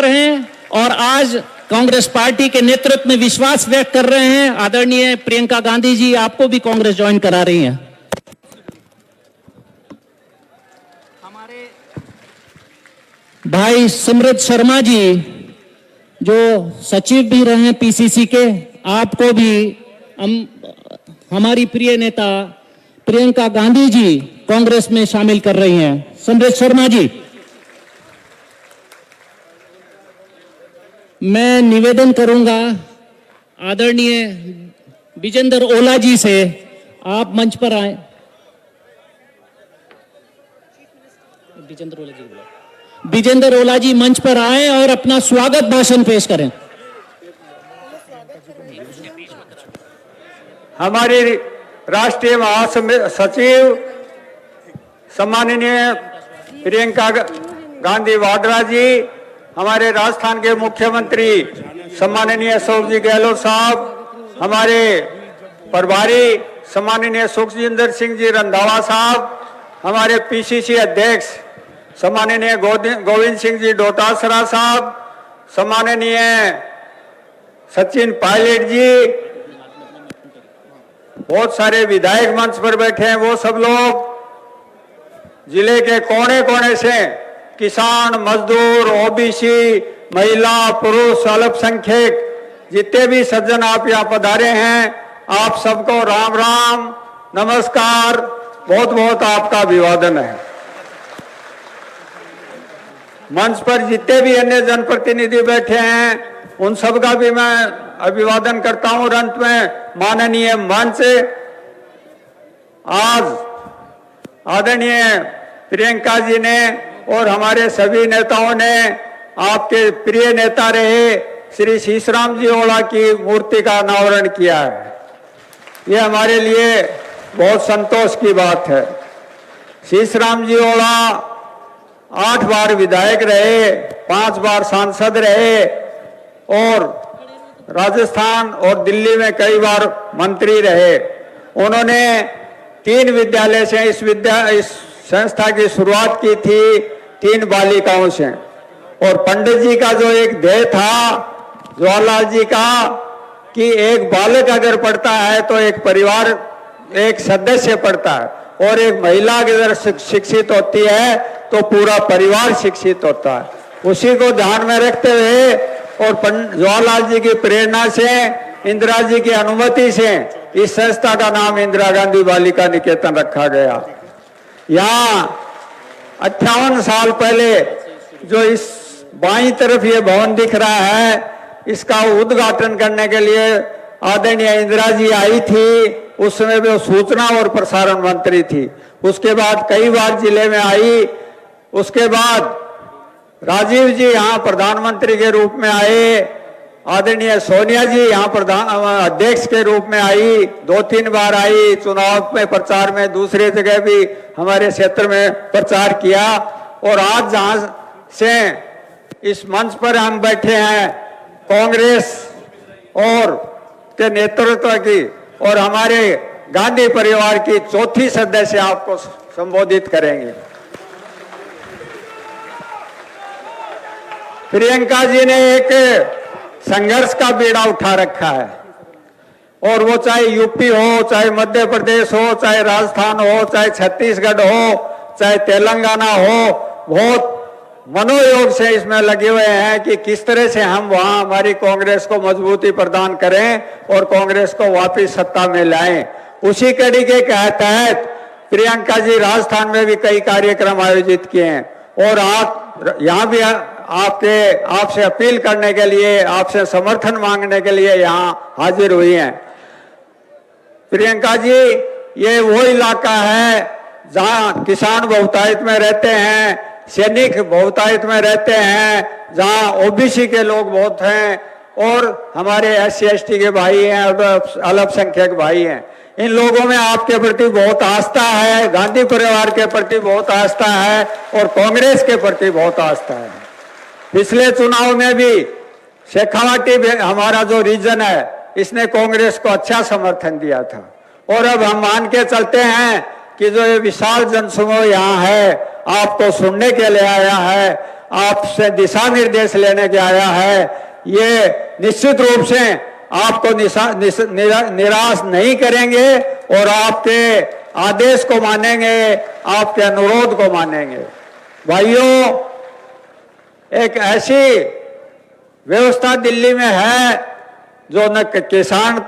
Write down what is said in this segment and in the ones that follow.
पर हैं और आज कांग्रेस पार्टी के नेतृत्व में विश्वास व्यक्त कर रहे हैं। आदरणीय प्रियंका गांधी जी आपको भी कांग्रेस ज्वाइन करा रही हैं। हमारे भाई सिमरत शर्मा जी जो सचिव भी रहे हैं पीसीसी के, आपको भी हमारी प्रिय नेता प्रियंका गांधी जी कांग्रेस में शामिल कर रही हैं। सिमरत शर्मा जी, मैं निवेदन करूंगा आदरणीय विजेंद्र ओला जी से, आप मंच पर आए। विजेंद्र ओला जी मंच पर आए और अपना स्वागत भाषण पेश करें। हमारी राष्ट्रीय महासचिव सम्माननीय प्रियंका गांधी वाड्रा जी, हमारे राजस्थान के मुख्यमंत्री सम्माननीय अशोक जी गहलोत साहब, हमारे प्रभारी सम्माननीय सुखजिंदर सिंह जी रंधावा साहब, हमारे पीसीसी अध्यक्ष सम्माननीय गोविंद सिंह जी डोटासरा साहब, सम्माननीय सचिन पायलट जी, बहुत सारे विधायक मंच पर बैठे हैं, वो सब लोग जिले के कोने कोने से, किसान, मजदूर, ओबीसी, महिला, पुरुष, अल्पसंख्यक, जितने भी सज्जन आप यहाँ पधारे हैं, आप सबको राम राम, नमस्कार, बहुत बहुत आपका अभिवादन है। मंच पर जितने भी अन्य जनप्रतिनिधि बैठे हैं उन सब का भी मैं अभिवादन करता हूं। और अंत में माननीय मंच, आज आदरणीय प्रियंका जी ने और हमारे सभी नेताओं ने आपके प्रिय नेता रहे श्री शीशराम जी ओला की मूर्ति का अनावरण किया है। ये हमारे लिए बहुत संतोष की बात है। शीशराम जी ओला 8 बार विधायक रहे, 5 बार सांसद रहे और राजस्थान और दिल्ली में कई बार मंत्री रहे। उन्होंने 3 विद्यालय से इस संस्था की शुरुआत की थी, 3 बालिकाओं से। और पंडित जी का जो एक ध्येय था जवाहरलाल जी का कि एक बालक अगर पढ़ता है तो एक परिवार, एक सदस्य पढ़ता है, और एक महिला अगर शिक्षित होती है तो पूरा परिवार शिक्षित होता है। उसी को ध्यान में रखते हुए और जवाहरलाल जी की प्रेरणा से, इंदिरा जी की अनुमति से इस संस्था का नाम इंदिरा गांधी बालिका निकेतन रखा गया। यहाँ 58 साल पहले जो इस बाईं तरफ ये भवन दिख रहा है, इसका उद्घाटन करने के लिए आदरणीय इंदिरा जी आई थी। उस समय वो सूचना और प्रसारण मंत्री थी। उसके बाद कई बार जिले में आई। उसके बाद राजीव जी यहाँ प्रधानमंत्री के रूप में आए, आदरणीय सोनिया जी यहाँ अध्यक्ष के रूप में आई, 2-3 बार आई। चुनाव में प्रचार में दूसरे जगह भी हमारे क्षेत्र में प्रचार किया। और आज जहाँ से इस मंच पर हम बैठे हैं, कांग्रेस और के नेतृत्व की और हमारे गांधी परिवार की 4थी सदस्य आपको संबोधित करेंगे। प्रियंका जी ने एक संघर्ष का बीड़ा उठा रखा है, और वो चाहे यूपी हो, चाहे मध्य प्रदेश हो, चाहे राजस्थान हो, चाहे छत्तीसगढ़ हो, चाहे तेलंगाना हो, बहुत मनोयोग से इसमें लगे हुए हैं कि किस तरह से हम वहां हमारी कांग्रेस को मजबूती प्रदान करें और कांग्रेस को वापस सत्ता में लाएं। उसी कड़ी के तहत प्रियंका जी राजस्थान में भी कई कार्यक्रम आयोजित किए हैं, और आप यहाँ भी आपसे अपील करने के लिए, आपसे समर्थन मांगने के लिए यहाँ हाजिर हुई हैं। प्रियंका जी, ये वो इलाका है जहाँ किसान बहुतायत में रहते हैं, सैनिक बहुतायत में रहते हैं, जहाँ ओबीसी के लोग बहुत हैं, और हमारे SC/ST के भाई हैं, अल्पसंख्यक भाई हैं। इन लोगों में आपके प्रति बहुत आस्था है, गांधी परिवार के प्रति बहुत आस्था है, और कांग्रेस के प्रति बहुत आस्था है। पिछले चुनाव में भी शेखावाटी हमारा जो रीजन है, इसने कांग्रेस को अच्छा समर्थन दिया था। और अब हम मान के चलते हैं कि जो ये विशाल जनसमूह यहाँ है, आपको सुनने के लिए आया है, आपसे दिशा निर्देश लेने के आया है, ये निश्चित रूप से आपको निराश नहीं करेंगे और आपके आदेश को मानेंगे, आपके अनुरोध को मानेंगे। भाइयों, एक ऐसी व्यवस्था दिल्ली में है जो न किसान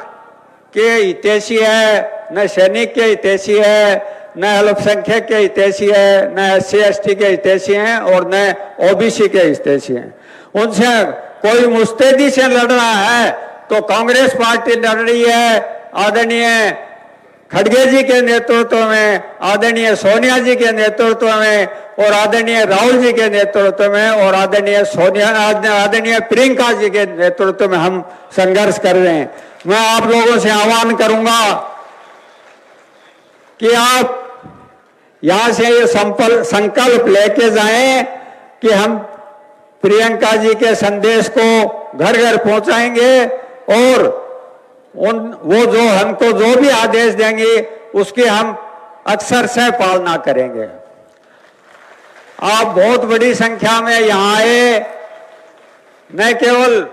के हितैषी है, न सैनिक के हितैषी है, न अल्पसंख्यक के हितैषी है, न SC/ST के हितैषी हैं और न OBC के हितैषी हैं। उनसे कोई मुस्तैदी से लड़ रहा है तो कांग्रेस पार्टी लड़ रही है आदरणीय खड़गे जी के नेतृत्व में, आदरणीय सोनिया जी के नेतृत्व में और आदरणीय राहुल जी के नेतृत्व में और आदरणीय प्रियंका जी के नेतृत्व में हम संघर्ष कर रहे हैं। मैं आप लोगों से आह्वान करूंगा कि आप यहां से ये संकल्प लेके जाएं कि हम प्रियंका जी के संदेश को घर घर पहुंचाएंगे और वो जो हमको जो भी आदेश देंगे उसकी हम अक्सर से पालना करेंगे। आप बहुत बड़ी संख्या में यहां आए, न केवल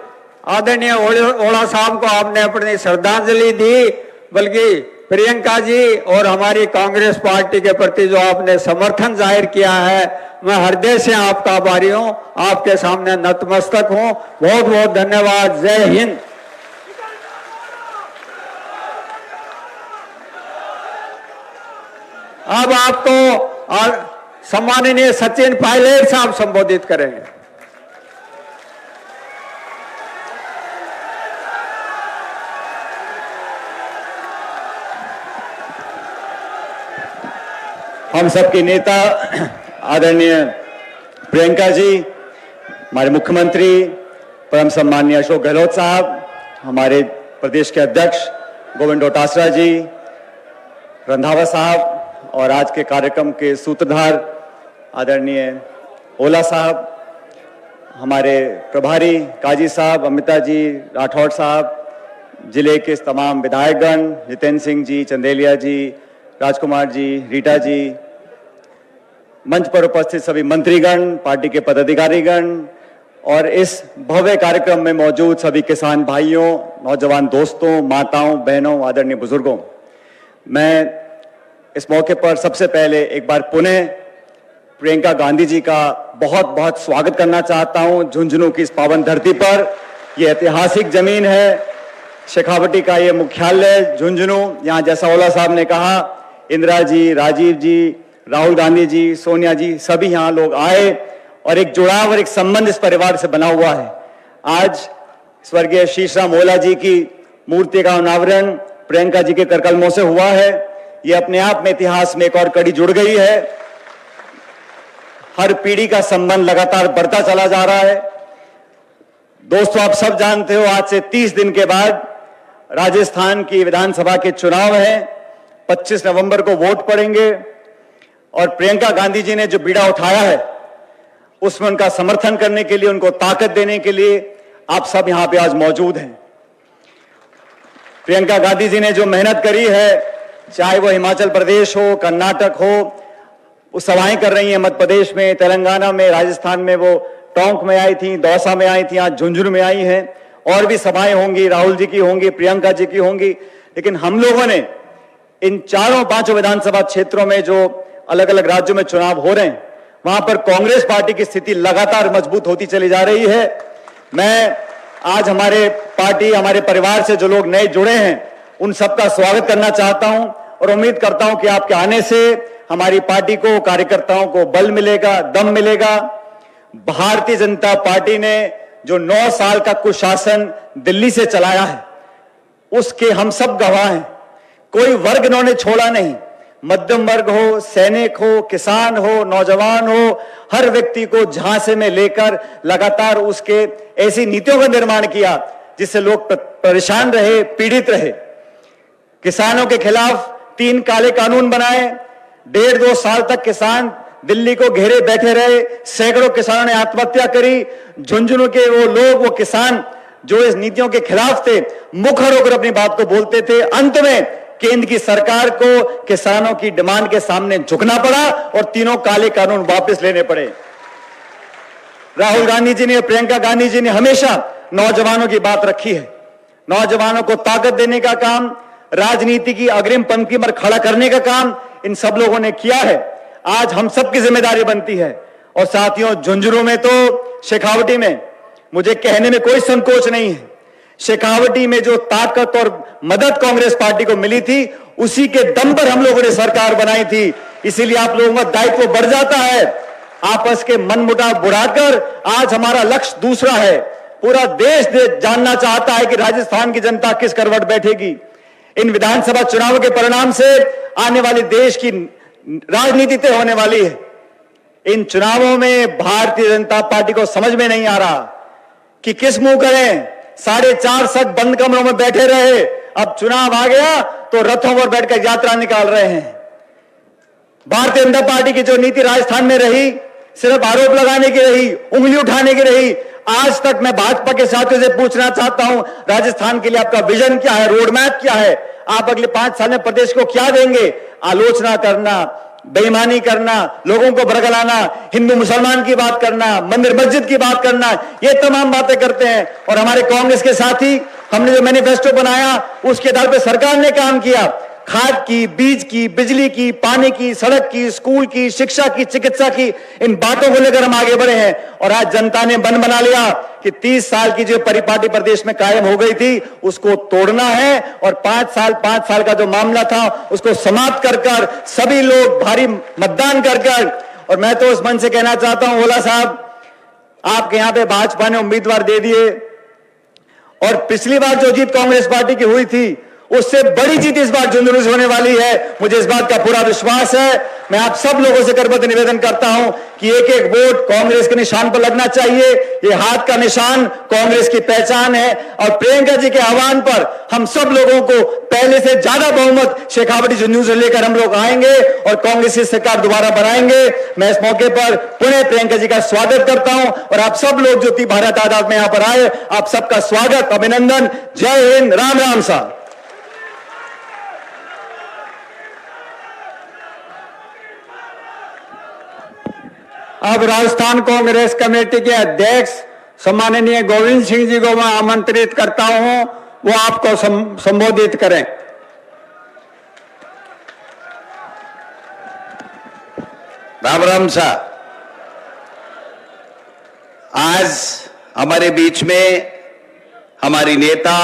आदरणीय ओला साहब को आपने अपनी श्रद्धांजलि दी, बल्कि प्रियंका जी और हमारी कांग्रेस पार्टी के प्रति जो आपने समर्थन जाहिर किया है, मैं हृदय से आपका आभारी हूं, आपके सामने नतमस्तक हूं। बहुत बहुत धन्यवाद। जय हिंद। अब आपको सम्माननीय सचिन पायलट साहब संबोधित करेंगे। हम सबके नेता आदरणीय प्रियंका जी, हमारे मुख्यमंत्री परम सम्माननीय अशोक गहलोत साहब, हमारे प्रदेश के अध्यक्ष गोविंद डोटासरा जी, रंधावा साहब और आज के कार्यक्रम के सूत्रधार आदरणीय ओला साहब, हमारे प्रभारी काजी साहब, अमिता जी, राठौड़ साहब, जिले के तमाम विधायकगण, जितेंद्र सिंह जी, चंदेलिया जी, राजकुमार जी, रीटा जी, मंच पर उपस्थित सभी मंत्रीगण, पार्टी के पदाधिकारीगण और इस भव्य कार्यक्रम में मौजूद सभी किसान भाइयों, नौजवान दोस्तों, माताओं, बहनों, आदरणीय बुजुर्गों, मैं इस मौके पर सबसे पहले एक बार पुनः प्रियंका गांधी जी का बहुत बहुत स्वागत करना चाहता हूं झुंझुनू की इस पावन धरती पर। यह ऐतिहासिक जमीन है, शेखावटी का ये मुख्यालय झुंझुनू, यहाँ जैसा ओला साहब ने कहा, इंदिरा जी, राजीव जी, राहुल गांधी जी, सोनिया जी, सभी यहाँ लोग आए और एक जुड़ाव और एक संबंध इस परिवार से बना हुआ है। आज स्वर्गीय शीशराम ओला जी की मूर्ति का अनावरण प्रियंका जी के करकलमों से हुआ है। ये अपने आप में इतिहास में एक और कड़ी जुड़ गई है। हर पीढ़ी का संबंध लगातार बढ़ता चला जा रहा है। दोस्तों, आप सब जानते हो, आज से 30 दिन के बाद राजस्थान की विधानसभा के चुनाव हैं। 25 नवंबर को वोट पड़ेंगे और प्रियंका गांधी जी ने जो बीड़ा उठाया है उसमें उनका समर्थन करने के लिए, उनको ताकत देने के लिए आप सब यहां पे आज मौजूद हैं। प्रियंका गांधी जी ने जो मेहनत करी है, चाहे वो हिमाचल प्रदेश हो, कर्नाटक हो, वो सभाएं कर रही हैं मध्य प्रदेश में, तेलंगाना में, राजस्थान में, वो टोंक में आई थी, दौसा में आई थी, आज झुंझुनू में आई हैं, और भी सभाएं होंगी, राहुल जी की होंगी, प्रियंका जी की होंगी। लेकिन हम लोगों ने इन चारों पांचों विधानसभा क्षेत्रों में जो अलग अलग राज्यों में चुनाव हो रहे हैं, वहां पर कांग्रेस पार्टी की स्थिति लगातार मजबूत होती चली जा रही है। मैं आज हमारे पार्टी, हमारे परिवार से जो लोग नए जुड़े हैं, उन सबका स्वागत करना चाहता हूं और उम्मीद करता हूं कि आपके आने से हमारी पार्टी को, कार्यकर्ताओं को बल मिलेगा, दम मिलेगा। भारतीय जनता पार्टी ने जो 9 साल का कुशासन दिल्ली से चलाया है, उसके हम सब गवाह हैं। कोई वर्ग इन्होंने छोड़ा नहीं, मध्यम वर्ग हो, सैनिक हो, किसान हो, नौजवान हो, हर व्यक्ति को झांसे में लेकर लगातार उसके ऐसी नीतियों का निर्माण किया जिससे लोग परेशान रहे, पीड़ित रहे। किसानों के खिलाफ 3 काले कानून बनाए, 1.5-2 साल तक किसान दिल्ली को घेरे बैठे रहे, सैकड़ों किसानों ने आत्महत्या करी। झुंझुनू के वो लोग, वो किसान जो इस नीतियों के खिलाफ थे, मुखर होकर अपनी बात को बोलते थे। अंत में केंद्र की सरकार को किसानों की डिमांड के सामने झुकना पड़ा और 3 काले कानून वापस लेने पड़े। राहुल गांधी जी ने और प्रियंका गांधी जी ने हमेशा नौजवानों की बात रखी है। नौजवानों को ताकत देने का काम, राजनीति की अग्रिम पंक्ति पर खड़ा करने का काम इन सब लोगों ने किया है। आज हम सबकी जिम्मेदारी बनती है। और साथियों, झुंझुनू में तो शेखावटी में मुझे कहने में कोई संकोच नहीं है, शेखावटी में जो ताकत और मदद कांग्रेस पार्टी को मिली थी उसी के दम पर हम लोगों ने सरकार बनाई थी। इसीलिए आप लोगों का दायित्व बढ़ जाता है। आपस के मनमुटाव बुढ़ाकर आज हमारा लक्ष्य दूसरा है। पूरा देश जानना चाहता है कि राजस्थान की जनता किस करवट बैठेगी। इन विधानसभा चुनावों के परिणाम से आने वाली देश की राजनीति तय होने वाली है। इन चुनावों में भारतीय जनता पार्टी को समझ में नहीं आ रहा कि किस मुंह करें। 4.5 साल बंद कमरों में बैठे रहे, अब चुनाव आ गया तो रथों पर बैठकर यात्रा निकाल रहे हैं। भारतीय जनता पार्टी की जो नीति राजस्थान में रही, सिर्फ आरोप लगाने की रही, उंगली उठाने की रही। आज तक मैं भाजपा के साथियों से पूछना चाहता हूं, राजस्थान के लिए आपका विजन क्या है, रोड मैप क्या है? आप अगले 5 साल में प्रदेश को क्या देंगे? आलोचना करना, बेईमानी करना, लोगों को भड़काना, हिंदू मुसलमान की बात करना, मंदिर मस्जिद की बात करना, ये तमाम बातें करते हैं। और हमारे कांग्रेस के साथी, हमने जो मैनिफेस्टो बनाया उसके आधार पर सरकार ने काम किया। खाद की, बीज की, बिजली की, पानी की, सड़क की, स्कूल की, शिक्षा की, चिकित्सा की, इन बातों को लेकर हम आगे बढ़े हैं। और आज जनता ने मन बना लिया कि 30 साल की जो परिपाटी प्रदेश में कायम हो गई थी उसको तोड़ना है और 5 साल का जो मामला था उसको समाप्त कर सभी लोग भारी मतदान कर। और मैं तो उस मन से कहना चाहता हूं, ओला साहब, आपके यहां पे भाजपा ने उम्मीदवार दे दिए और पिछली बार जो जीत कांग्रेस पार्टी की हुई थी उससे बड़ी जीत इस बार झुंझुनू से होने वाली है। मुझे इस बात का पूरा विश्वास है। मैं आप सब लोगों से करबद्ध निवेदन करता हूं कि एक एक वोट कांग्रेस के निशान पर लगना चाहिए। ये हाथ का निशान कांग्रेस की पहचान है। और प्रियंका जी के आह्वान पर हम सब लोगों को पहले से ज्यादा बहुमत शेखावटी झुंझुनू से लेकर हम लोग आएंगे और कांग्रेस की सरकार दोबारा बनाएंगे। मैं इस मौके पर पुनः प्रियंका जी का स्वागत करता हूं और आप सब लोग जो भारी तादाद में यहां पर आए, आप सबका स्वागत, अभिनंदन। जय हिंद, राम राम साहब। अब राजस्थान कांग्रेस कमेटी के अध्यक्ष सम्माननीय गोविंद सिंह जी को मैं आमंत्रित करता हूं, वो आपको संबोधित करें। राम राम साहब, आज हमारे बीच में हमारी नेता,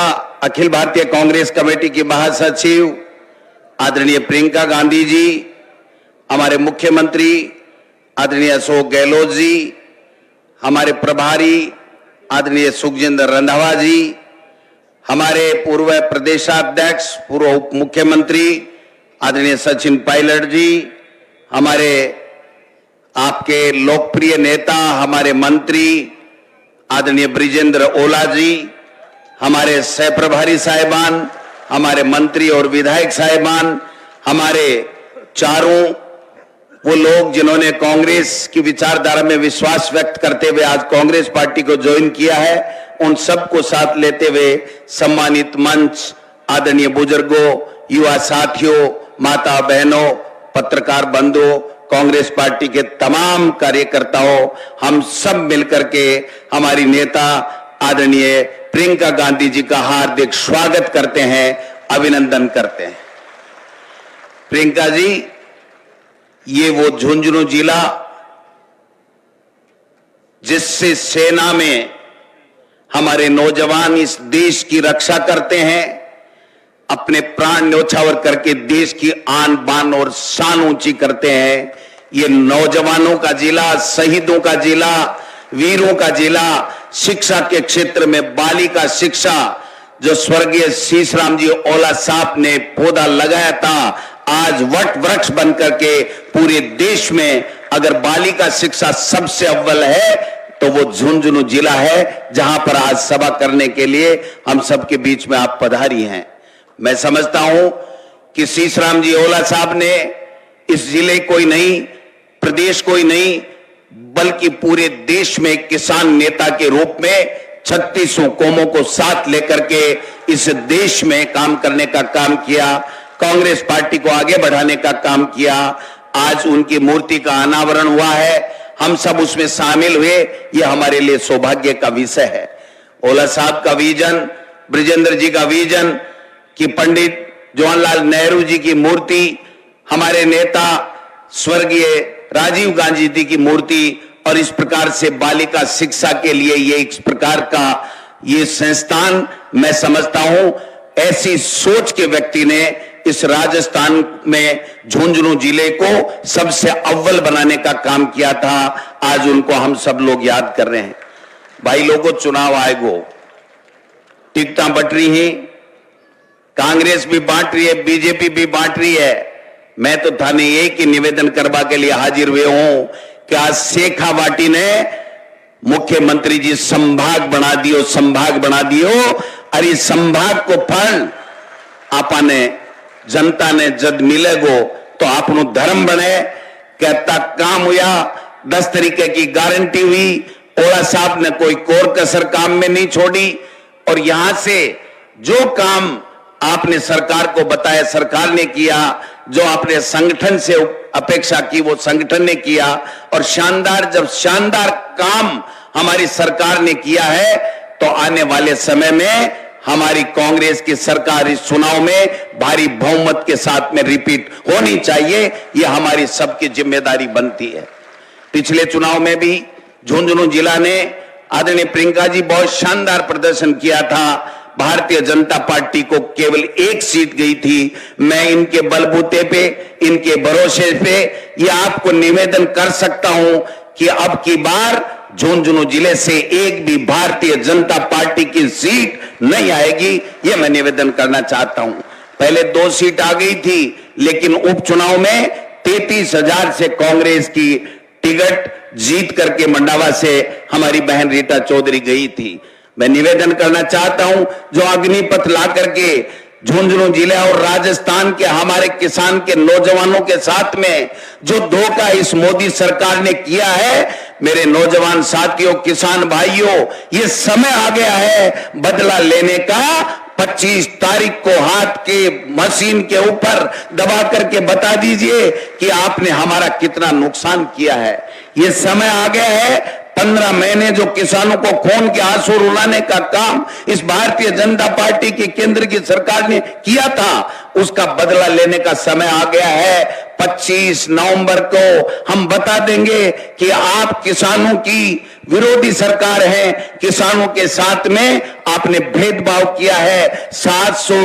अखिल भारतीय कांग्रेस कमेटी की महासचिव आदरणीय प्रियंका गांधी जी, हमारे मुख्यमंत्री आदरणीय अशोक गहलोत जी, हमारे प्रभारी आदरणीय सुखजिंदर रंधावा जी, हमारे पूर्व प्रदेशाध्यक्ष, पूर्व उप मुख्यमंत्री आदरणीय सचिन पायलट जी, हमारे आपके लोकप्रिय नेता, हमारे मंत्री आदरणीय ब्रिजेंद्र ओला जी, हमारे सह प्रभारी साहिबान, हमारे मंत्री और विधायक साहिबान, हमारे चारों वो लोग जिन्होंने कांग्रेस की विचारधारा में विश्वास व्यक्त करते हुए आज कांग्रेस पार्टी को ज्वाइन किया है, उन सबको साथ लेते हुए सम्मानित मंच, आदरणीय बुजुर्गों, युवा साथियों, माता बहनों, पत्रकार बंधुओं, कांग्रेस पार्टी के तमाम कार्यकर्ताओं, हम सब मिलकर के हमारी नेता आदरणीय प्रियंका गांधी जी का हार्दिक स्वागत करते हैं, अभिनंदन करते हैं। प्रियंका जी, ये वो झुंझुनू जिला जिससे सेना में हमारे नौजवान इस देश की रक्षा करते हैं, अपने प्राण न्योछावर करके देश की आन बान और शान ऊंची करते हैं। ये नौजवानों का जिला, शहीदों का जिला, वीरों का जिला, शिक्षा के क्षेत्र में बालिका शिक्षा जो स्वर्गीय शीशराम जी ओला साहब ने पौधा लगाया था, आज वट वृक्ष बनकर के पूरे देश में अगर बालिका शिक्षा सबसे अव्वल है तो वो झुंझुनू जिला है, जहां पर आज सभा करने के लिए हम सबके बीच में आप पधारी हैं। मैं समझता हूं कि शीशराम जी ओला साहब ने इस जिले को ही नहीं, प्रदेश को ही नहीं, बल्कि पूरे देश में किसान नेता के रूप में 36 कौमों को साथ लेकर के इस देश में काम करने का काम किया, कांग्रेस पार्टी को आगे बढ़ाने का काम किया। आज उनकी मूर्ति का अनावरण हुआ है। हम सब उसमें शामिल हुए, ये हमारे लिए सौभाग्य का विषय है। ओला साहब का विजन, ब्रिजेंद्र जी का विजन कि पंडित जवाहरलाल नेहरू जी की मूर्ति, हमारे नेता स्वर्गीय राजीव गांधी जी की मूर्ति, और इस प्रकार से बालिका शिक्षा के लिए ये इस प्रकार का ये संस्थान, मैं समझता हूं ऐसी सोच के व्यक्ति ने इस राजस्थान में झुंझुनू जिले को सबसे अव्वल बनाने का काम किया था। आज उनको हम सब लोग याद कर रहे हैं। भाई लोगों, चुनाव आएगो, टिकटा बट रही है, कांग्रेस भी बांट रही है, बीजेपी भी बांट रही है। मैं तो थाने एक ही निवेदन करवा के लिए हाजिर हुए हूं कि आज शेखावाटी ने मुख्यमंत्री जी संभाग बना दियो, संभाग बना दियो, और इस संभाग को फल आपने जनता ने जद मिलेगो तो आपनो धर्म बने। कहता काम हुआ, 10 तरीके की गारंटी हुई, ओला साहब ने कोई कोर कसर काम में नहीं छोड़ी, और यहां से जो काम आपने सरकार को बताया सरकार ने किया, जो आपने संगठन से अपेक्षा की वो संगठन ने किया, और शानदार जब शानदार काम हमारी सरकार ने किया है तो आने वाले समय में हमारी कांग्रेस की सरकार इस चुनाव में भारी बहुमत के साथ में रिपीट होनी चाहिए, यह हमारी सबकी जिम्मेदारी बनती है। पिछले चुनाव में भी झुंझुनू जिला ने आदरणीय प्रियंका जी बहुत शानदार प्रदर्शन किया था। भारतीय जनता पार्टी को केवल 1 सीट गई थी। मैं इनके बलबूते पे, इनके भरोसे पे ये आपको निवेदन कर सकता हूं कि अब की बार झुंझुनू जिले से एक भी भारतीय जनता पार्टी की सीट नहीं आएगी, ये मैं निवेदन करना चाहता हूं। पहले 2 सीट आ गई थी, लेकिन उपचुनाव में 33,000 से कांग्रेस की टिकट जीत करके मंडावा से हमारी बहन रीटा चौधरी गई थी। मैं निवेदन करना चाहता हूं, जो अग्निपथ ला करके झुंझुनू जिला और राजस्थान के हमारे किसान के नौजवानों के साथ में जो धोखा इस मोदी सरकार ने किया है, मेरे नौजवान साथियों, किसान भाइयों, ये समय आ गया है बदला लेने का। 25 तारीख को हाथ के मशीन के ऊपर दबा करके बता दीजिए कि आपने हमारा कितना नुकसान किया है। ये समय आ गया है, 15 महीने जो किसानों को खून के आंसू रुलाने का काम इस भारतीय जनता पार्टी की केंद्र की सरकार ने किया था, उसका बदला लेने का समय आ गया है। 25 नवंबर को हम बता देंगे कि आप किसानों की विरोधी सरकार है, किसानों के साथ में आपने भेदभाव किया है। 700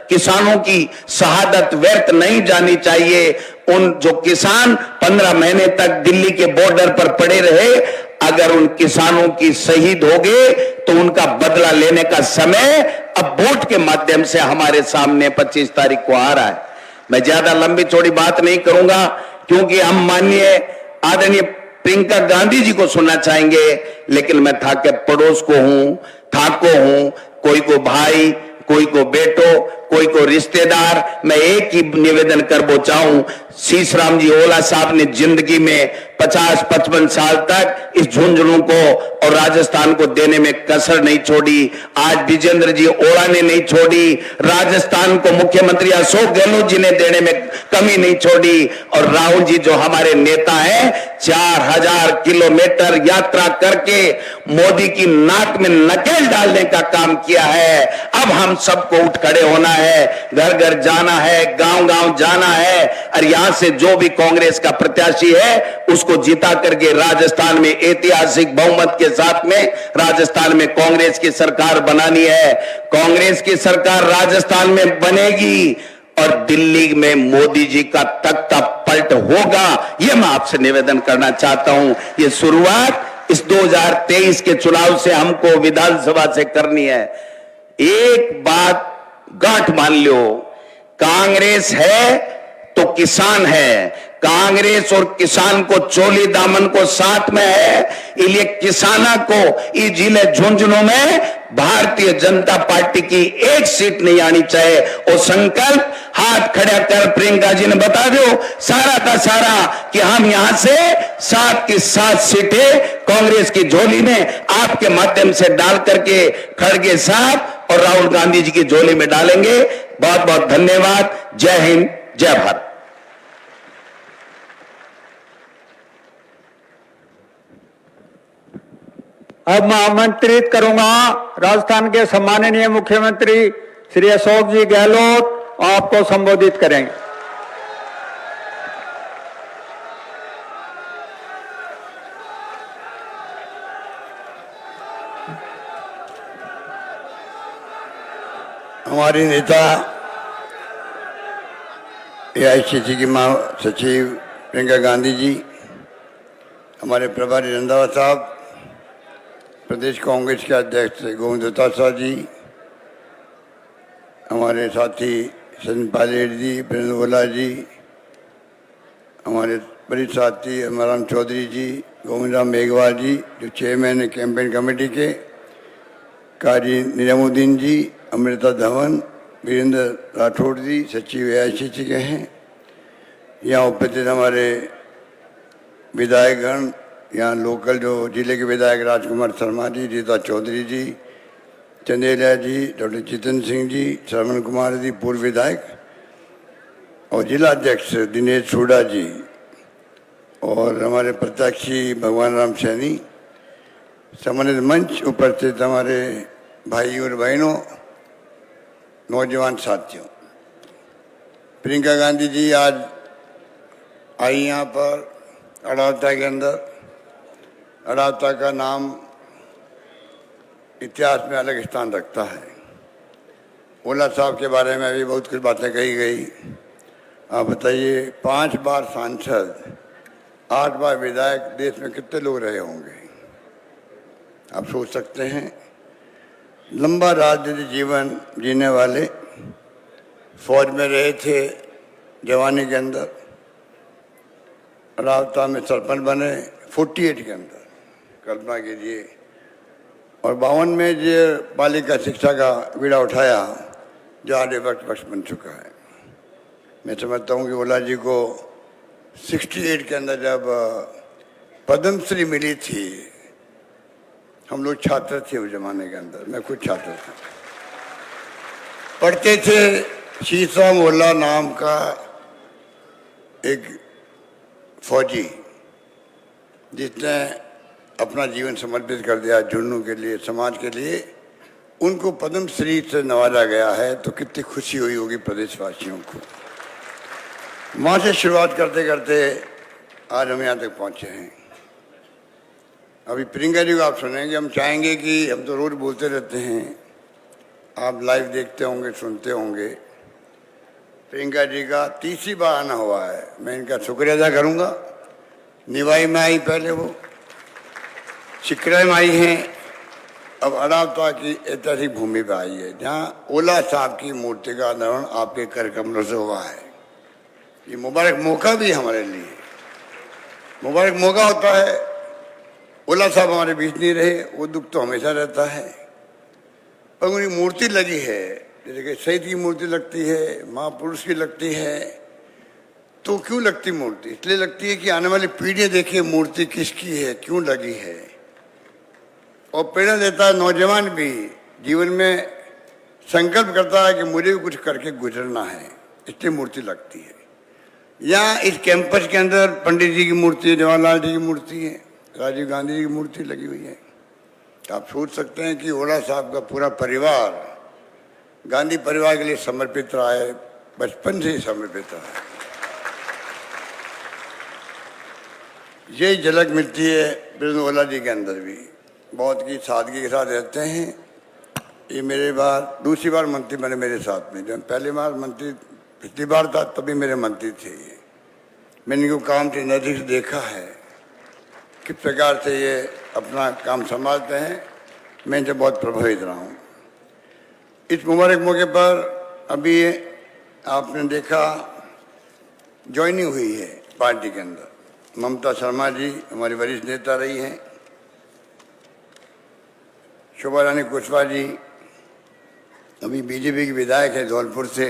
किसानों की शहादत व्यर्थ नहीं जानी चाहिए। उन जो किसान 15 महीने तक दिल्ली के बॉर्डर पर पड़े रहे, अगर उन किसानों की शहीद हो गए तो उनका बदला लेने का समय अब वोट के माध्यम से हमारे सामने 25 तारीख को आ रहा है। मैं ज्यादा लंबी चौड़ी बात नहीं करूंगा, क्योंकि हम माननीय आदरणीय प्रियंका गांधी जी को सुनना चाहेंगे, लेकिन मैं था के पड़ोस को हूं, ठाको हूं, कोई को भाई, कोई को बेटो, कोई को रिश्तेदार। मैं एक ही निवेदन कर चाहूं, शीशराम जी ओला साहब ने जिंदगी में 50-55 साल तक इस झुंझुनू को और राजस्थान को देने में कसर नहीं छोड़ी। आज विजेंद्र जी ओला ने नहीं छोड़ी, राजस्थान को मुख्यमंत्री अशोक गहलोत जी ने देने में कमी नहीं छोड़ी, और राहुल जी जो हमारे नेता हैं 4000 किलोमीटर यात्रा करके मोदी की नाक में नकेल डालने का काम किया है। अब हम सबको उठ खड़े होना है, घर घर जाना है, गांव गांव जाना है, और यहां से जो भी कांग्रेस का प्रत्याशी है उसको जिता करके राजस्थान में ऐतिहासिक बहुमत के साथ में राजस्थान में कांग्रेस की सरकार बनानी है। कांग्रेस की सरकार राजस्थान में बनेगी और दिल्ली में मोदी जी का तख्ता पलट होगा, यह मैं आपसे निवेदन करना चाहता हूं। यह शुरुआत इस 2023 के चुनाव से हमको विधानसभा से करनी है। एक बात गांठ मान लो, कांग्रेस है तो किसान है, कांग्रेस और किसान को चोली दामन को साथ में है, इसलिए किसाना को इस जिले झुंझुनू में भारतीय जनता पार्टी की एक सीट नहीं आनी चाहिए। और संकल्प हाथ खड़ा कर प्रियंका जी ने बता दो सारा का सारा कि हम यहां से 7 की 7 सीटें कांग्रेस की झोली में आपके माध्यम से डाल करके खड़गे साहब और राहुल गांधी जी की झोली में डालेंगे। बहुत बहुत धन्यवाद। जय हिंद, जय भारत। अब मैं आमंत्रित करूंगा राजस्थान के सम्माननीय मुख्यमंत्री श्री अशोक जी गहलोत आपको संबोधित करेंगे। हमारी नेता एआईसीसी की महासचिव प्रियंका गांधी जी, हमारे प्रभारी रंधावा साहब, प्रदेश कांग्रेस के अध्यक्ष गोविंद दत्ता जी, हमारे साथी सचिन पायलट जी, प्रेम ओला जी, हमारे वरिष्ठ साथी अमराम चौधरी जी, गोविंद राम मेघवाल जी जो चेयरमैन है कैंपेन कमेटी के, काजी निजामुद्दीन जी, अमृता धवन, वीरेंद्र राठौड़ जी सचिव एआईसीसी के हैं। यहाँ उपस्थित हमारे विधायकगण, यहाँ लोकल जो जिले के विधायक राजकुमार शर्मा जी, रीता चौधरी जी, चंदेलिया जी, डॉक्टर जितेंद्र सिंह जी, श्रवण कुमार जी पूर्व विधायक, और जिला अध्यक्ष दिनेश हुडा जी, और हमारे प्रत्याशी भगवान राम सैनी, सम्मानित मंच उपस्थित हमारे भाई और बहनों, नौजवान साथियों। प्रियंका गांधी जी आज आई यहाँ पर अड़ावता के अंदर। अड़ावता का नाम इतिहास में अलग स्थान रखता है। ओला साहब के बारे में भी बहुत कुछ बातें कही गई। आप बताइए, 5 बार सांसद, 8 बार विधायक, देश में कितने लोग रहे होंगे? आप सोच सकते हैं। लंबा राजनीतिक जीवन जीने वाले, फौज में रहे थे जवानी के अंदर, रावता में सरपंच बने 48 के अंदर, कल्पना कीजिए, और 52 में जो बालिका शिक्षा का बीड़ा उठाया जो आधे वक्त पक्ष बन चुका है। मैं समझता हूँ कि ओला जी को 68 के अंदर जब पद्मश्री मिली थी, हम लोग छात्र थे उस जमाने के अंदर, मैं खुद छात्र था, पढ़ते थे। शीशम ओला नाम का एक फौजी जिसने अपना जीवन समर्पित कर दिया झुन्नू के लिए, समाज के लिए, उनको पद्मश्री से नवाजा गया है। तो कितनी खुशी हुई होगी प्रदेशवासियों को। वहाँ से शुरुआत करते करते आज हम यहाँ तक पहुँचे हैं। अभी प्रियंका जी को आप सुनेंगे। हम चाहेंगे कि हम तो रोज बोलते रहते हैं, आप लाइव देखते होंगे, सुनते होंगे। प्रियंका जी का 30री बार आना हुआ है। मैं इनका शुक्रिया अदा करूंगा। निवाई में आई, पहले वो शिकरा में आई हैं, अब अड़ावता की ऐतिहासिक भूमि पर आई है, जहाँ ओला साहब की मूर्ति का अनावरण आपके कर कमलों से हुआ है। ये मुबारक मौका भी हमारे लिए मुबारक मौका होता है। ओला साहब हमारे बीच नहीं रहे, वो दुख तो हमेशा रहता है, पर उनकी मूर्ति लगी है, जैसे कि शहीद की मूर्ति लगती है, महापुरुष की लगती है। तो क्यों लगती मूर्ति? इसलिए लगती है कि आने वाली पीढ़ियां देखे मूर्ति किसकी है, क्यों लगी है, और प्रेरणा देता है। नौजवान भी जीवन में संकल्प करता है कि मुझे भी कुछ करके गुजरना है, इसलिए मूर्ति लगती है। यहाँ इस कैंपस के अंदर पंडित जी की मूर्ति है, जवाहरलाल जी की मूर्ति है, राजीव गांधी जी की मूर्ति लगी हुई है। तो आप सोच सकते हैं कि ओला साहब का पूरा परिवार गांधी परिवार के लिए समर्पित रहा है, बचपन से ही समर्पित रहा है। यही झलक मिलती है प्रेम ओला जी के अंदर भी। बहुत की सादगी के साथ रहते हैं। ये मेरे बार दूसरी बार मंत्री बने मेरे साथ में। जब पहली बार मंत्री पिछली बार था तभी मेरे मंत्री थे ये। मैंने इनको काम से नजदीक से देखा है किस प्रकार से ये अपना काम संभालते हैं। मैं इनसे बहुत प्रभावित रहा हूँ। इस मुबारक मौके पर अभी आपने देखा ज्वाइनिंग हुई है पार्टी के अंदर। ममता शर्मा जी हमारी वरिष्ठ नेता रही हैं, शोभा रानी कुशवाहा जी अभी बीजेपी के विधायक है धौलपुर से,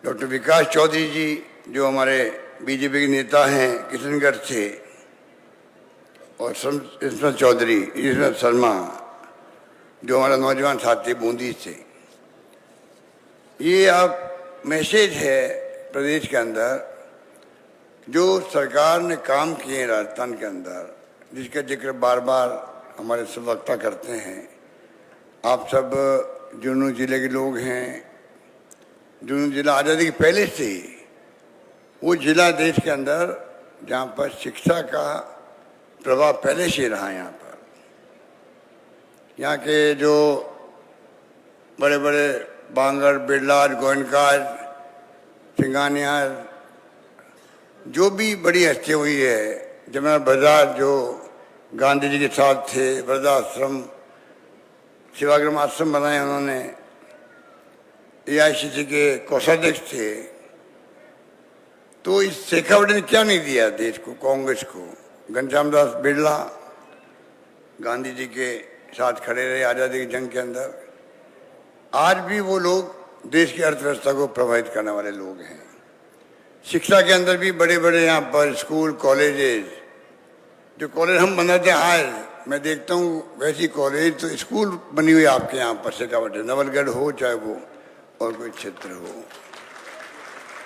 डॉक्टर विकास चौधरी जी जो हमारे बीजेपी के नेता हैं किशनगढ़ से, और ईश्वर चौधरी, ईश्वर शर्मा जो हमारा नौजवान साथी बूंदी से। ये आप मैसेज है प्रदेश के अंदर जो सरकार ने काम किए राजस्थान के अंदर, जिसका जिक्र बार बार हमारे सब वक्ता करते हैं। आप सब झुंझुनू जिले के लोग हैं। झुंझुनू जिला आज़ादी के पहले से ही वो जिला देश के अंदर जहाँ पर शिक्षा का प्रभाव पहले से रहा है। यहाँ के जो बड़े बड़े बांगड़, बिरलार, गोयनकार, सिंगानियार, जो भी बड़ी हस्ती हुई है, जमुना बाजार जो गांधी जी के साथ थे, वृद्धाश्रम, सेवाग्राम आश्रम बनाए उन्होंने, AICC के कोषाध्यक्ष थे। तो इस शेखावट ने क्या नहीं दिया देश को, कांग्रेस को। घनश्याम दास बिरला गांधी जी के साथ खड़े रहे आज़ादी की जंग के अंदर। आज भी वो लोग देश की अर्थव्यवस्था को प्रभावित करने वाले लोग हैं। शिक्षा के अंदर भी बड़े बड़े यहाँ पर स्कूल, कॉलेजेस, जो कॉलेज हम बनाते हैं आज मैं देखता हूँ वैसी कॉलेज तो स्कूल बनी हुई आपके यहाँ पर शेखावट, नवलगढ़ हो चाहे वो और कोई क्षेत्र हो।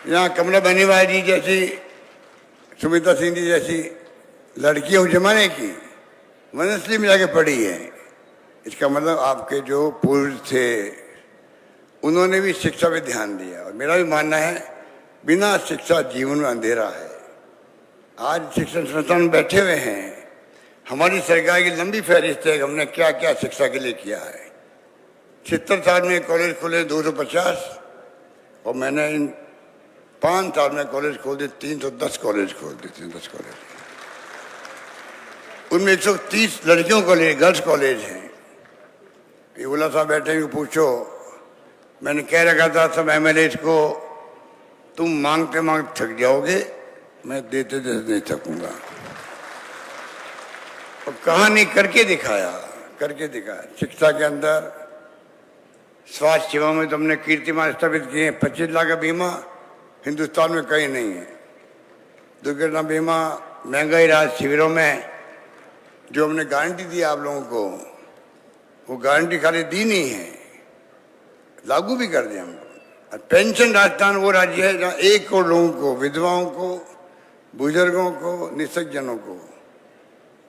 यहाँ कमला बनीवाल जी जैसी, सुमिता सिंह जी जैसी लड़कियां उस जमाने की वनस्ली में जाके पढ़ी है। इसका मतलब आपके जो पूर्व थे उन्होंने भी शिक्षा पे ध्यान दिया। और मेरा भी मानना है बिना शिक्षा जीवन में अंधेरा है। आज शिक्षण संस्थान में बैठे हुए हैं, हमारी सरकार की लंबी फहरिस्त है हमने क्या क्या शिक्षा के लिए किया है। 76 साल में कॉलेज खोले 250, और मैंने इन 5 साल में कॉलेज खोल दिए 310 कॉलेज खोल दिए, 310 कॉलेज। उनमें 130 लड़कियों कॉलेज, गर्ल्स कॉलेज हैं। युवला साहब बैठे हैं, पूछो, मैंने कह रखा था सब MLAs को, तुम मांगते मांगते थक जाओगे, मैं देते देते नहीं थकूंगा। और कहानी करके दिखाया, करके दिखाया। शिक्षा के अंदर, स्वास्थ्य सेवा में तो हमने कीर्तिमान स्थापित किए। 25 लाख का बीमा हिंदुस्तान में कहीं नहीं है। दुर्घटना बीमा, महंगाई राहत शिविरों में जो हमने गारंटी दी आप लोगों को, वो गारंटी खाली दी नहीं है, लागू भी कर दिया हम लोग। और पेंशन राजस्थान वो राज्य है जहाँ 1 करोड़ लोगों को, विधवाओं को, बुजुर्गों को, निःशक्तजनों को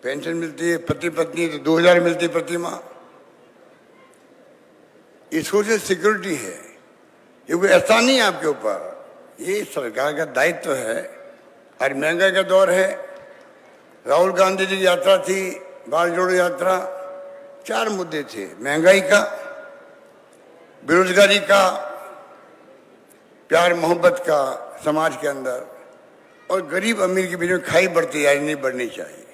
पेंशन मिलती है। पति पत्नी तो 2000 मिलती है प्रति माह। ये सोशल सिक्योरिटी है, ये कोई एहसान नहीं है आपके ऊपर, ये सरकार का दायित्व है। और महंगाई का दौर है। राहुल गांधी जी की यात्रा थी, भारत जोड़ो यात्रा। 4 मुद्दे थे, महंगाई का, बेरोजगारी का, प्यार मोहब्बत का समाज के अंदर, और गरीब अमीर के बीच में खाई बढ़ती है, नहीं बढ़नी चाहिए।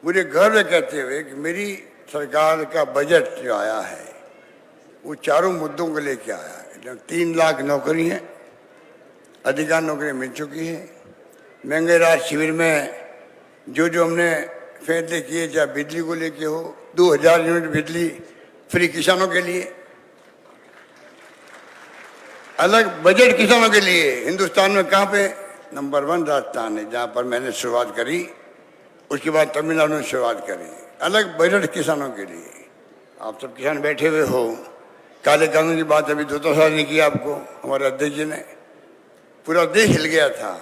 मुझे गर्व है कहते हुए कि मेरी सरकार का बजट जो आया है वो चारों मुद्दों को लेके आया है। 3 लाख नौकरी हैं, अधिकार नौकरियां मिल चुकी हैं। महंगाई राहत शिविर में जो जो हमने फैसले किए, चाहे बिजली को लेके हो, 2000 यूनिट बिजली फ्री किसानों के लिए, अलग बजट किसानों के लिए। हिंदुस्तान में कहाँ पे नंबर 1 राजस्थान है, जहाँ पर मैंने शुरुआत करी। उसके बाद तमिलनाडु में शुरुआत करी, अलग बजट किसानों के लिए। आप सब किसान बैठे हुए हो। काले कानून की बात अभी 2 साल नहीं की आपको, हमारे अध्यक्ष जी ने, पूरा देश हिल गया था।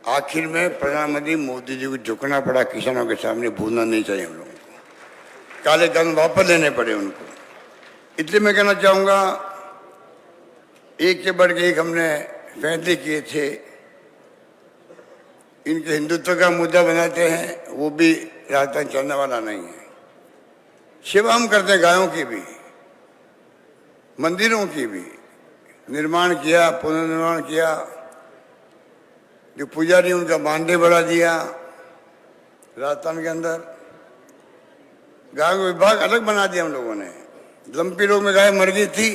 आखिर में प्रधानमंत्री मोदी जी को झुकना पड़ा किसानों के सामने, भूलना नहीं चाहिए हम लोगों को। काले कानून वापस लेने पड़े उनको। इसलिए मैं कहना चाहूँगा, एक के बढ़ के एक हमने फैसले किए थे। इनके हिंदुत्व का मुद्दा बनाते हैं, वो भी राजस्थान चलने वाला नहीं है। सेवा हम करते हैं, गायों की भी, मंदिरों की भी निर्माण किया, पुनर्निर्माण किया। जो पुजारी उनका मानदेय बढ़ा दिया राजस्थान के अंदर। गाय का विभाग अलग बना दिया हम लोगों ने। लंपी रोग में गाय मर गई थी,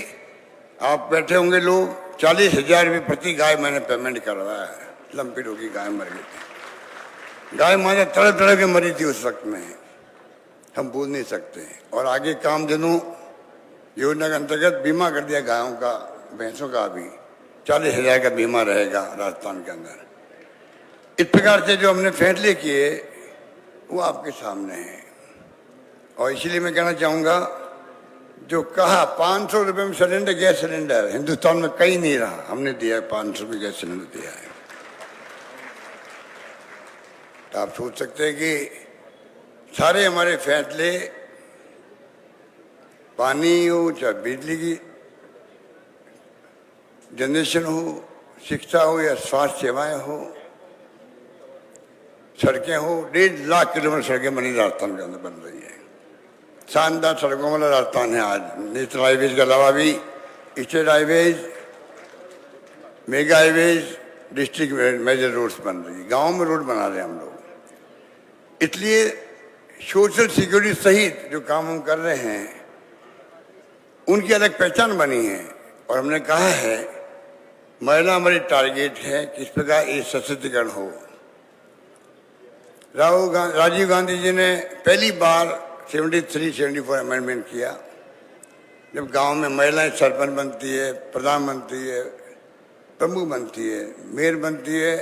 आप बैठे होंगे लोग, 40,000 रुपये प्रति गाय मैंने पेमेंट करवाया है। लंपी रोग की गाय मर गई थी। गाय माने तड़प तड़प के मरी थी उस वक्त में, हम भूल नहीं सकते। और आगे कामधेनु योजना के अंतर्गत बीमा कर दिया गायों का, भैंसों का भी 40,000 का बीमा रहेगा राजस्थान के अंदर। इस प्रकार से जो हमने फैसले किए वो आपके सामने है। और इसलिए मैं कहना चाहूँगा, जो कहा 500 रुपये में सिलेंडर, गैस सिलेंडर हिंदुस्तान में कहीं नहीं रहा, हमने दिया 500 रुपये गैस सिलेंडर दिया है। तो आप सोच सकते हैं कि सारे हमारे फैसले, पानी हो चाहे बिजली की जनरेशन हो, शिक्षा हो या स्वास्थ्य सेवाएं हो, सड़कें हो, 1.5 लाख किलोमीटर सड़कें बनी राजस्थान के अंदर बन रही है। शानदार सड़कों वाला राजस्थान है आज। नेशनल हाईवेज के अलावा भी state highways, mega highways, district major roads बन रही है, गाँव में रोड बना रहे हैं हम लोग। इसलिए सोशल सिक्योरिटी सहित जो काम हम कर रहे हैं उनकी अलग पहचान बनी है। और हमने कहा है महिला हमारी टारगेट है, किस प्रकार ये सशक्तिकरण हो। राजीव गांधी जी ने पहली बार 73-74 अमेंडमेंट किया, जब गांव में महिलाएं सरपंच बनती है, प्रधान बनती है, प्रमुख बनती है, मेयर बनती है,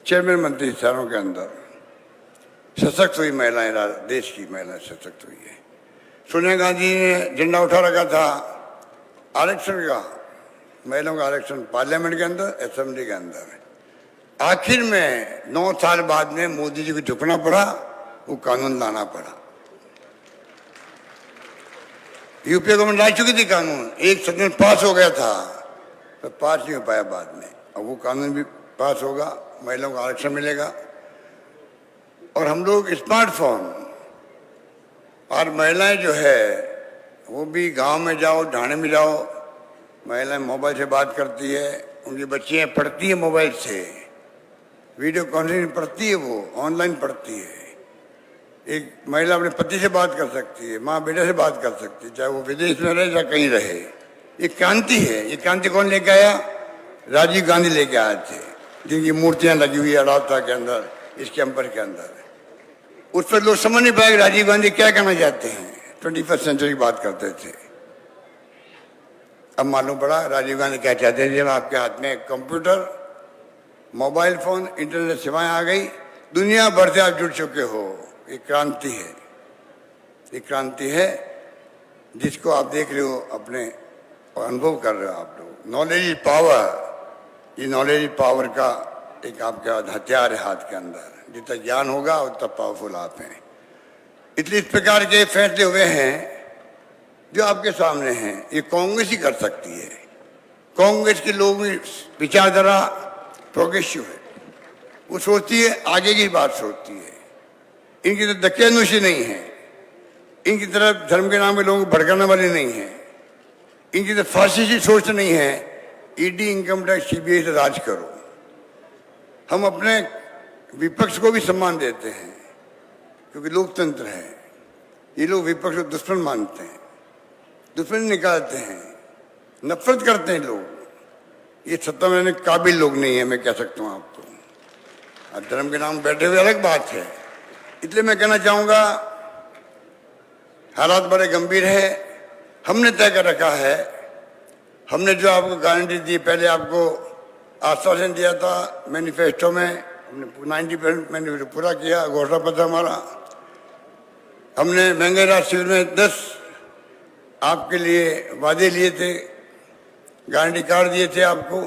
चेयरमैन बनती है, शहरों के अंदर सशक्त हुई महिलाएं, देश की महिलाएं सशक्त हुई है। सोनिया गांधी ने झंडा उठा रखा था आरक्षण का, महिलाओं का आरक्षण पार्लियामेंट के अंदर, असेंबली के अंदर। आखिर में 9 साल बाद में मोदी जी को झुकना पड़ा, वो कानून लाना पड़ा। यूपीए गवर्नमेंट ला चुकी थी कानून, एक सदन पास हो गया था, तो पास नहीं हो पाया बाद में। अब वो कानून भी पास होगा, महिलाओं को आरक्षण मिलेगा। और हम लोग स्मार्टफोन, और महिलाएं जो है वो भी गांव में जाओ, ढाणे में जाओ, महिलाएं मोबाइल से बात करती है, उनकी बच्चियां पढ़ती है मोबाइल से, वीडियो कॉन्फ्रेंसिंग पढ़ती है, वो ऑनलाइन पढ़ती है। एक महिला अपने पति से बात कर सकती है, माँ बेटे से बात कर सकती है, चाहे वो विदेश में रहे या कहीं रहे। ये क्रांति है। ये क्रांति कौन लेके आया? राजीव गांधी लेके आए थे, जिनकी मूर्तियां लगी हुई है राजता के अंदर, इस कैंपर के अंदर। उस पर लोग समझ नहीं पाए राजीव गांधी क्या कहना चाहते हैं। 21st सेंचुरी की बात करते थे। अब मालूम पड़ा राजीव गांधी क्या चाहते हैं। जब आपके हाथ में कंप्यूटर, मोबाइल फोन, इंटरनेट सेवाएं आ गई, दुनिया भर से आप जुड़ चुके हो। ये क्रांति है, ये क्रांति है जिसको आप देख रहे हो, अपने अनुभव कर रहे हो आप लोग। Knowledge is power. ये नॉलेज इज पावर का एक आपका हथियार है हाथ के अंदर। जितना ज्ञान होगा उतना पावरफुल आप हैं। इसलिए इस प्रकार के फैसले हुए हैं जो आपके सामने हैं। ये कांग्रेस ही कर सकती है। कांग्रेस के लोगों की विचारधारा प्रोग्रेसिव है, वो सोचती है आगे की बात सोचती है। इनकी तो दकियानुशी नहीं है, इनकी तरफ धर्म के नाम पे लोगों को भड़काने वाली नहीं है, इनकी तो फासिस्टी सोच नहीं है। ईडी, इनकम टैक्स, सीबीआई से राज करो। हम अपने विपक्ष को भी सम्मान देते हैं क्योंकि लोकतंत्र है। ये लोग विपक्ष को दुश्मन मानते हैं, दुश्मन निकालते हैं, नफरत करते हैं लोग। ये सत्ता में रहने काबिल लोग नहीं है, मैं कह सकता हूँ आपको। और धर्म के नाम बैठे हुए अलग बात है। इसलिए मैं कहना चाहूंगा हालात बड़े गंभीर है। हमने तय कर रखा है, हमने जो आपको गारंटी दी, पहले आपको आश्वासन दिया था मैनिफेस्टो में, हमने 90% मैनिफेस्टो पूरा किया। घोषणा पत्र हमारा, हमने महंगाई राहत शिविर में 10 आपके लिए वादे लिए थे, गारंटी कार्ड दिए थे आपको।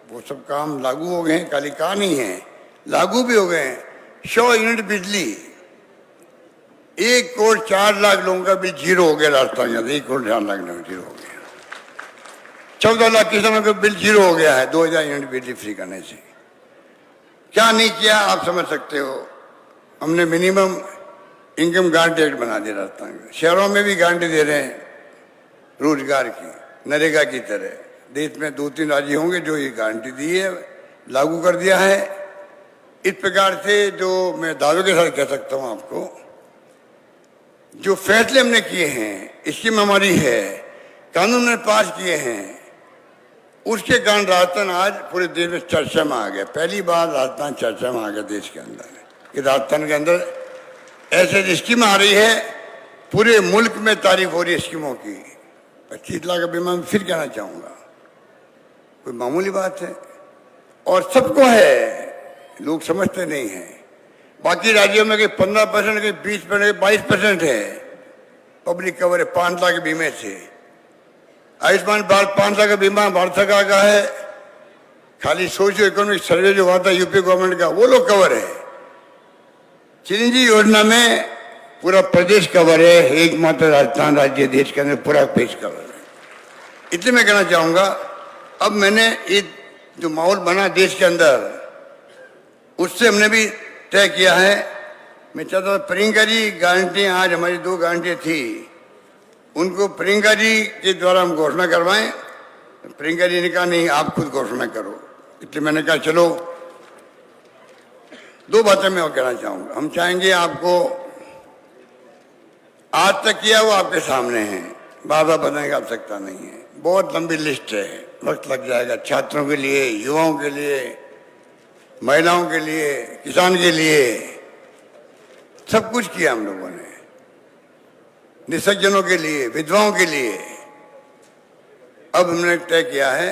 वो सब काम लागू हो गए हैं, खाली कहा नहीं है, लागू भी हो गए हैं। 100 यूनिट बिजली, 1 करोड़ 4 लाख लोगों का बिल जीरो हो गया राजस्थान में। 1 करोड़ 4 लाख लोग जीरो हो गया। 14 लाख किसानों का बिल जीरो हो गया है 2000 यूनिट बिजली फ्री करने से। क्या नहीं किया आप समझ सकते हो। हमने मिनिमम इनकम गारंटी एक्ट बना दिया राजस्थान में। शहरों में भी गारंटी दे रहे हैं रोजगार की, नरेगा की तरह। देश में 2-3 राज्य होंगे जो ये गारंटी दी है, लागू कर दिया है। इस प्रकार से जो मैं दावे के साथ कह सकता हूं आपको, जो फैसले हमने किए हैं, स्कीम हमारी है, कानून ने पास किए हैं, उसके कारण राजस्थान आज पूरे देश में चर्चा में आ गया। पहली बार राजस्थान चर्चा में आ गया देश के अंदर कि राजस्थान के अंदर ऐसे स्कीम आ रही है। पूरे मुल्क में तारीफ हो रही है स्कीमों की। 25 लाख का बीमा मैं फिर कहना चाहूंगा, कोई मामूली बात है और सबको है, लोग समझते नहीं हैं। बाकी राज्यों में 15%, 20%, 22% है पब्लिक कवर है 5 लाख के बीमे से। आयुष्मान भारत 5 लाख का बीमा भारत सरकार का है। खाली सोशियो इकोनॉमिक सर्वे जो हुआ था यूपी गवर्नमेंट का, वो लोग कवर है। चिरंजीवी योजना में पूरा प्रदेश कवर है, एकमात्र राजस्थान राज्य देश के अंदर पूरा पेश कवर है। इतने मैं कहना चाहूंगा। अब मैंने ये जो माहौल बना देश के अंदर, उससे हमने भी तय किया है। मैं चाहता हूँ प्रियंका जी गारंटी, आज हमारी 2 गारंटी थी, उनको प्रियंका जी के द्वारा हम घोषणा करवाएं। प्रियंका जी ने कहा नहीं, आप खुद घोषणा करो। इसलिए मैंने कहा चलो 2 बातें मैं और कहना चाहूंगा। हम चाहेंगे आपको, आज तक किया वो आपके सामने है, बार बार बताने की आवश्यकता नहीं है। बहुत लंबी लिस्ट है, वक्त लग जाएगा। छात्रों के लिए, युवाओं के लिए, महिलाओं के लिए, किसान के लिए, सब कुछ किया हम लोगों ने। निसज्जनों के लिए, विधवाओं के लिए। अब हमने तय किया है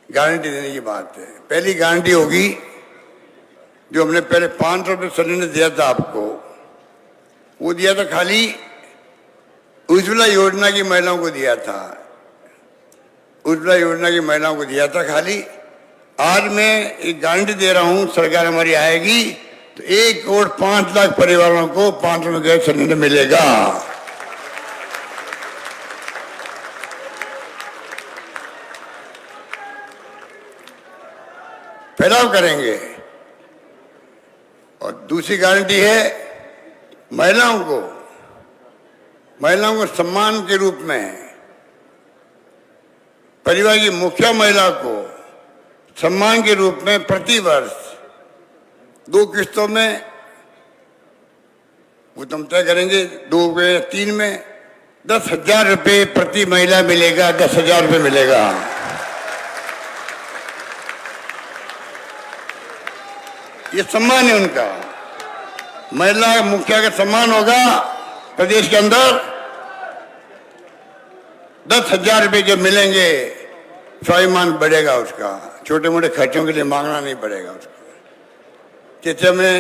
गारंटी देने की बात है। पहली गारंटी होगी जो हमने पहले 500 रुपये सिलेंडर दिया था आपको, वो दिया था खाली उज्ज्वला योजना की महिलाओं को दिया था। उज्ज्वला योजना की महिलाओं को दिया था खाली। आज मैं एक गारंटी दे रहा हूं, सरकार हमारी आएगी तो 1,05,00,000 परिवारों को 500 रुपये गैस सिलेंडर मिलेगा। फैलाव करेंगे। और दूसरी गारंटी है महिलाओं को सम्मान के रूप में, परिवार की मुखिया महिला को सम्मान के रूप में प्रति वर्ष 2 किस्तों में, वो तुम तय करेंगे 2 या 3 में, 10,000 रुपये प्रति महिला मिलेगा। 10,000 रुपये मिलेगा। ये सम्मान है उनका। महिला मुखिया का सम्मान होगा प्रदेश के अंदर। 10,000 रुपये जो मिलेंगे, स्वाभिमान बढ़ेगा उसका। छोटे मोटे खर्चों के लिए मांगना नहीं पड़ेगा उसको। जैसे मैं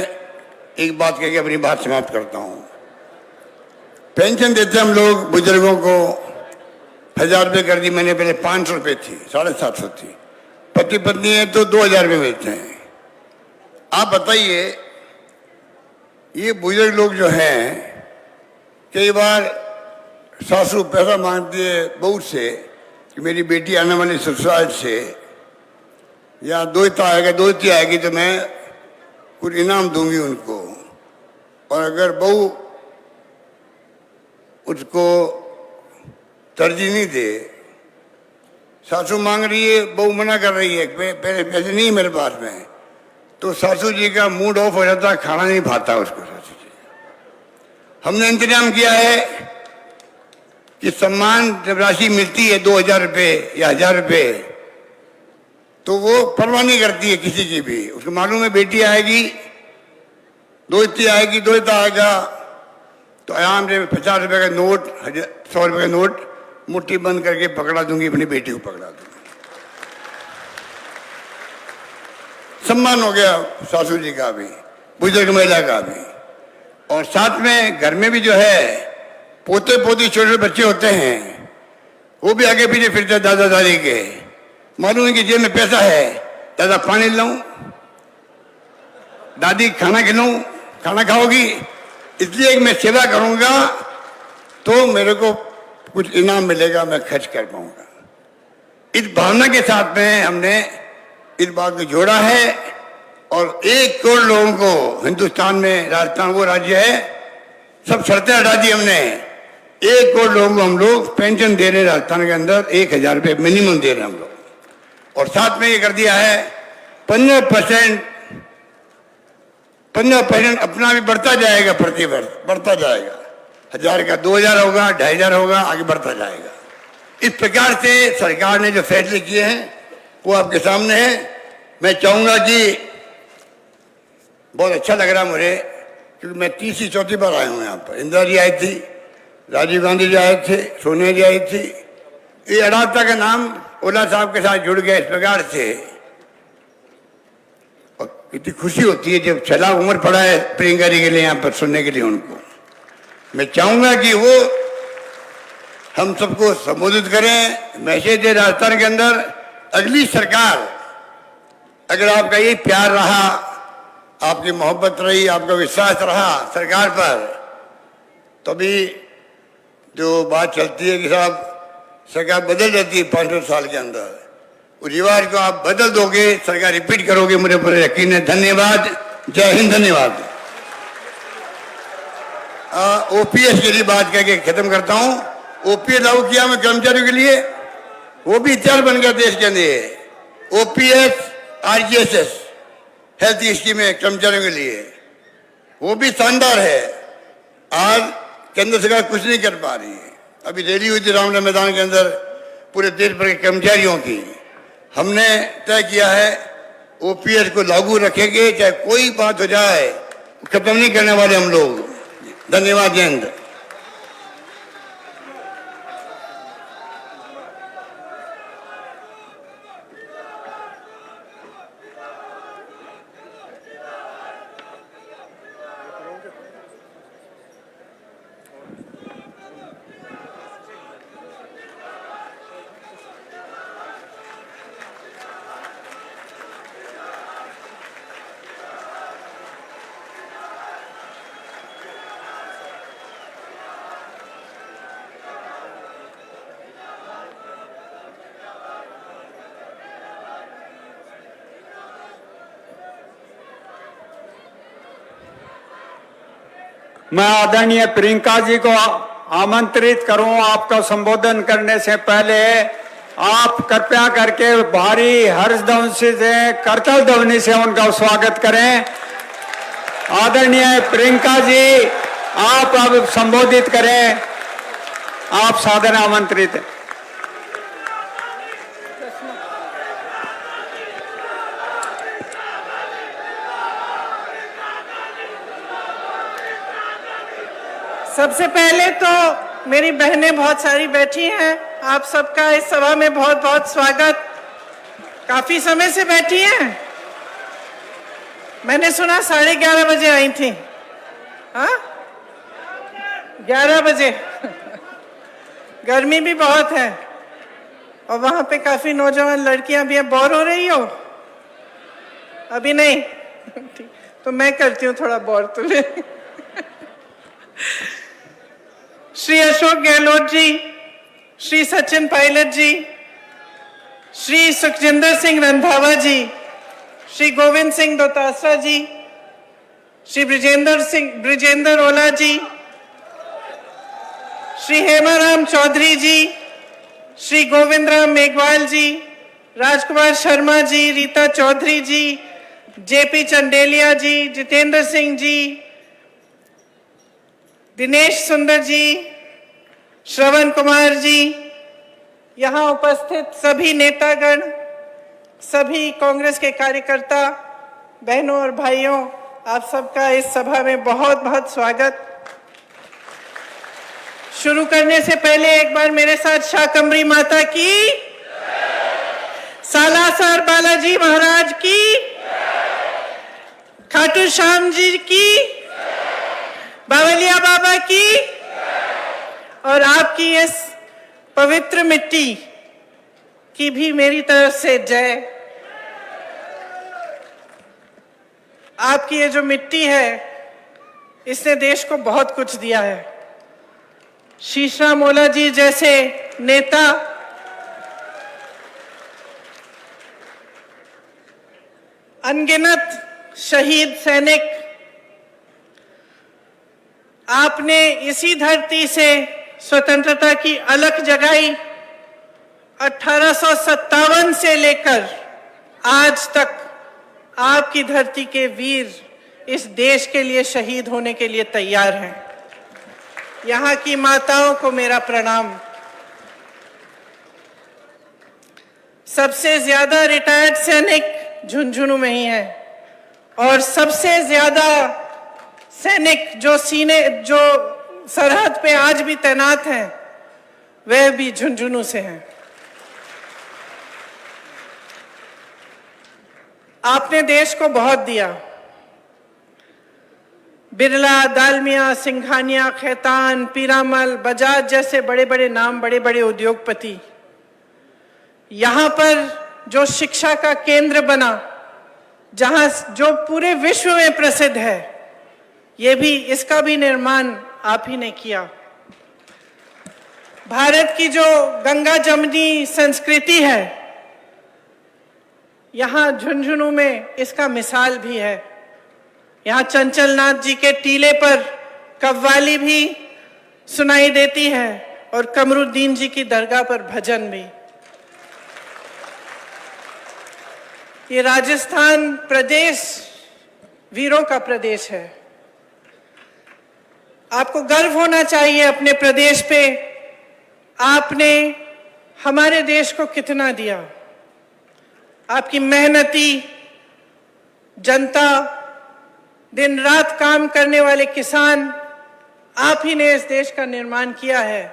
एक बात कह के अपनी बात समाप्त करता हूं। पेंशन देते हम लोग बुजुर्गों को, 1,000 रुपये कर दी मैंने, पहले 500 रुपये थी, 750 थी। पति पत्नी है तो 2,000 रुपये मिलते हैं। आप बताइए, ये बुजुर्ग लोग जो हैं, कई बार सासू पैसा मांगती है बहू से कि मेरी बेटी आने वाली ससुराल से, या दोहता आएगा, दोहती आएगी तो मैं कुछ इनाम दूंगी उनको। और अगर बहू उसको तरजीह नहीं दे, सासू मांग रही है, बहू मना कर रही है, पहले पैसे नहीं मेरे पास में, तो सासू जी का मूड ऑफ हो जाता है, खाना नहीं भाता उसको। सासू जी, हमने इंतजाम किया है कि सम्मान जब राशि मिलती है 2,000 रुपये या 1,000 रुपये, तो वो परवाह नहीं करती है किसी की भी। उसको मालूम है बेटी आएगी, दोहती आएगी, दोहता आएगा, तो आराम से 50 रुपये का नोट, 100 रुपये का नोट मुट्ठी बंद करके पकड़ा दूंगी, अपनी बेटी को पकड़ा दूंगी। सम्मान हो गया सासू जी का भी, बुजुर्ग महिला का भी। और साथ में घर में भी जो है पोते पोती छोटे बच्चे होते हैं, वो भी आगे पीछे फिरते दादा दादी के। मालूम है कि जेब में पैसा है, दादा पानी लाऊं, दादी खाना खिलाऊं, खाना खाओगी, इसलिए मैं सेवा करूंगा तो मेरे को कुछ इनाम मिलेगा, मैं खर्च कर पाऊंगा। इस भावना के साथ में हमने इस बात को जोड़ा है। और 1 करोड़ लोगों को हिंदुस्तान में, राजस्थान वो राज्य है, सब शर्तें हटा दी हमने। 1 करोड़ लोगों को हम लोग पेंशन दे रहे हैं राजस्थान के अंदर, 1,000 रुपये मिनिमम दे रहे हैं हम लोग। और साथ में ये कर दिया है 15% अपना भी बढ़ता जाएगा, प्रति वर्ष बढ़ता जाएगा। 1,000 का 2,000 होगा, 2,500 होगा, आगे बढ़ता जाएगा। इस प्रकार से सरकार ने जो फैसले किए हैं वो आपके सामने है। मैं चाहूंगा कि, बहुत अच्छा लग रहा मुझे, क्योंकि मैं 3री 4थी बार आया हूँ यहाँ पर। इंदिरा जी आई थी, राजीव गांधी जी आए थे, सोनिया जी आई थी। ये अडालता का नाम ओला साहब के साथ जुड़ गया इस प्रकार से। और कितनी खुशी होती है जब सलाह उम्र पड़ा है प्रियंका जी के लिए यहाँ पर सुनने के लिए उनको। मैं चाहूंगा कि वो हम सबको संबोधित करें, मैसेज दे राजस्थान के अंदर। अगली सरकार, अगर आपका ये प्यार रहा, आपकी मोहब्बत रही, आपका विश्वास रहा सरकार पर, तभी जो बात चलती है कि साहब सरकार बदल जाती है 5 साल के अंदर, उस रिवाज को आप बदल दोगे, सरकार रिपीट करोगे, मुझे पूरा यकीन है। धन्यवाद। जय हिंद। धन्यवाद। ओपीएस के लिए बात करके खत्म करता हूं। ओपीएस लागू किया मैं कर्मचारियों के लिए, वो भी इतिहास बन गया देश के अंदर। ओपीएस आरजीएसएस हेल्थ स्कीम है कर्मचारियों के लिए, वो भी शानदार है। आज केंद्र सरकार कुछ नहीं कर पा रही है। अभी रैली हुई थी रामलीला मैदान के अंदर पूरे देश भर के कर्मचारियों की। हमने तय किया है ओपीएस को लागू रखेंगे, चाहे कोई बात हो जाए, खत्म नहीं करने वाले हम लोग। धन्यवाद। जय हिंद। मैं आदरणीय प्रियंका जी को आमंत्रित करूं। आपका संबोधन करने से पहले आप कृपया करके भारी हर्षध्वनि से, करतल ध्वनि से उनका स्वागत करें। आदरणीय प्रियंका जी, आप अब संबोधित करें। आप सादर आमंत्रित हैं। सबसे पहले तो मेरी बहनें बहुत सारी बैठी हैं, आप सबका इस सभा में बहुत बहुत स्वागत। काफी समय से बैठी हैं, मैंने सुना 11:30 बजे आई थी। हाँ, 11 बजे। गर्मी भी बहुत है और वहां पे काफी नौजवान लड़कियां भी हैं। बोर हो रही हो? अभी नहीं? तो मैं करती हूँ थोड़ा बोर तुम्हें। श्री अशोक गहलोत जी, श्री सचिन पायलट जी, श्री सुखजिंदर सिंह रंधावा जी, श्री गोविंद सिंह दोतासरा जी, श्री ब्रिजेंद्र ओला जी, श्री हेमाराम चौधरी जी, श्री गोविंद राम मेघवाल जी, राजकुमार शर्मा जी, रीता चौधरी जी, जेपी चंडेलिया जी, जितेंद्र सिंह जी, दिनेश सुंदर जी, श्रवण कुमार जी, यहाँ उपस्थित सभी नेतागण, सभी कांग्रेस के कार्यकर्ता, बहनों और भाइयों, आप सबका इस सभा में बहुत बहुत स्वागत। शुरू करने से पहले एक बार मेरे साथ शाकंभरी माता की, सालासर बालाजी महाराज की, खाटू श्याम जी की, बावलिया बाबा की और आपकी इस पवित्र मिट्टी की भी मेरी तरफ से जय। आपकी ये जो मिट्टी है, इसने देश को बहुत कुछ दिया है। शीशराम ओला जी जैसे नेता, अनगिनत शहीद सैनिक, आपने इसी धरती से स्वतंत्रता की अलख जगाई। 1857 से लेकर आज तक आपकी धरती के वीर इस देश के लिए शहीद होने के लिए तैयार हैं। यहाँ की माताओं को मेरा प्रणाम। सबसे ज्यादा रिटायर्ड सैनिक झुंझुनू में ही हैं और सबसे ज्यादा सैनिक जो सरहद पे आज भी तैनात हैं, वह भी झुंझुनू से हैं। आपने देश को बहुत दिया। बिरला, दालमिया, सिंघानिया, खैतान, पीरामल, बजाज जैसे बड़े बड़े नाम, बड़े बड़े उद्योगपति। यहाँ पर जो शिक्षा का केंद्र बना, जहां जो पूरे विश्व में प्रसिद्ध है, ये भी, इसका भी निर्माण आप ही ने किया। भारत की जो गंगा जमुनी संस्कृति है, यहाँ झुंझुनू में इसका मिसाल भी है। यहाँ चंचल नाथ जी के टीले पर कव्वाली भी सुनाई देती है और कमरुद्दीन जी की दरगाह पर भजन भी। ये राजस्थान प्रदेश वीरों का प्रदेश है। आपको गर्व होना चाहिए अपने प्रदेश पे। आपने हमारे देश को कितना दिया। आपकी मेहनती जनता, दिन रात काम करने वाले किसान, आप ही ने इस देश का निर्माण किया है।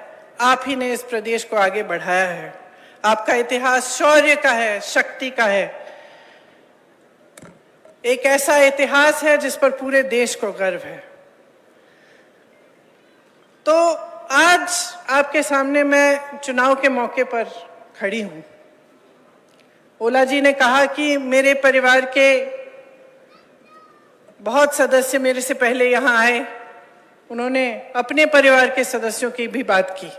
आप ही ने इस प्रदेश को आगे बढ़ाया है। आपका इतिहास शौर्य का है, शक्ति का है। एक ऐसा इतिहास है जिस पर पूरे देश को गर्व है। तो आज आपके सामने मैं चुनाव के मौके पर खड़ी हूं। ओला जी ने कहा कि मेरे परिवार के बहुत सदस्य मेरे से पहले यहां आए, उन्होंने अपने परिवार के सदस्यों की भी बात की।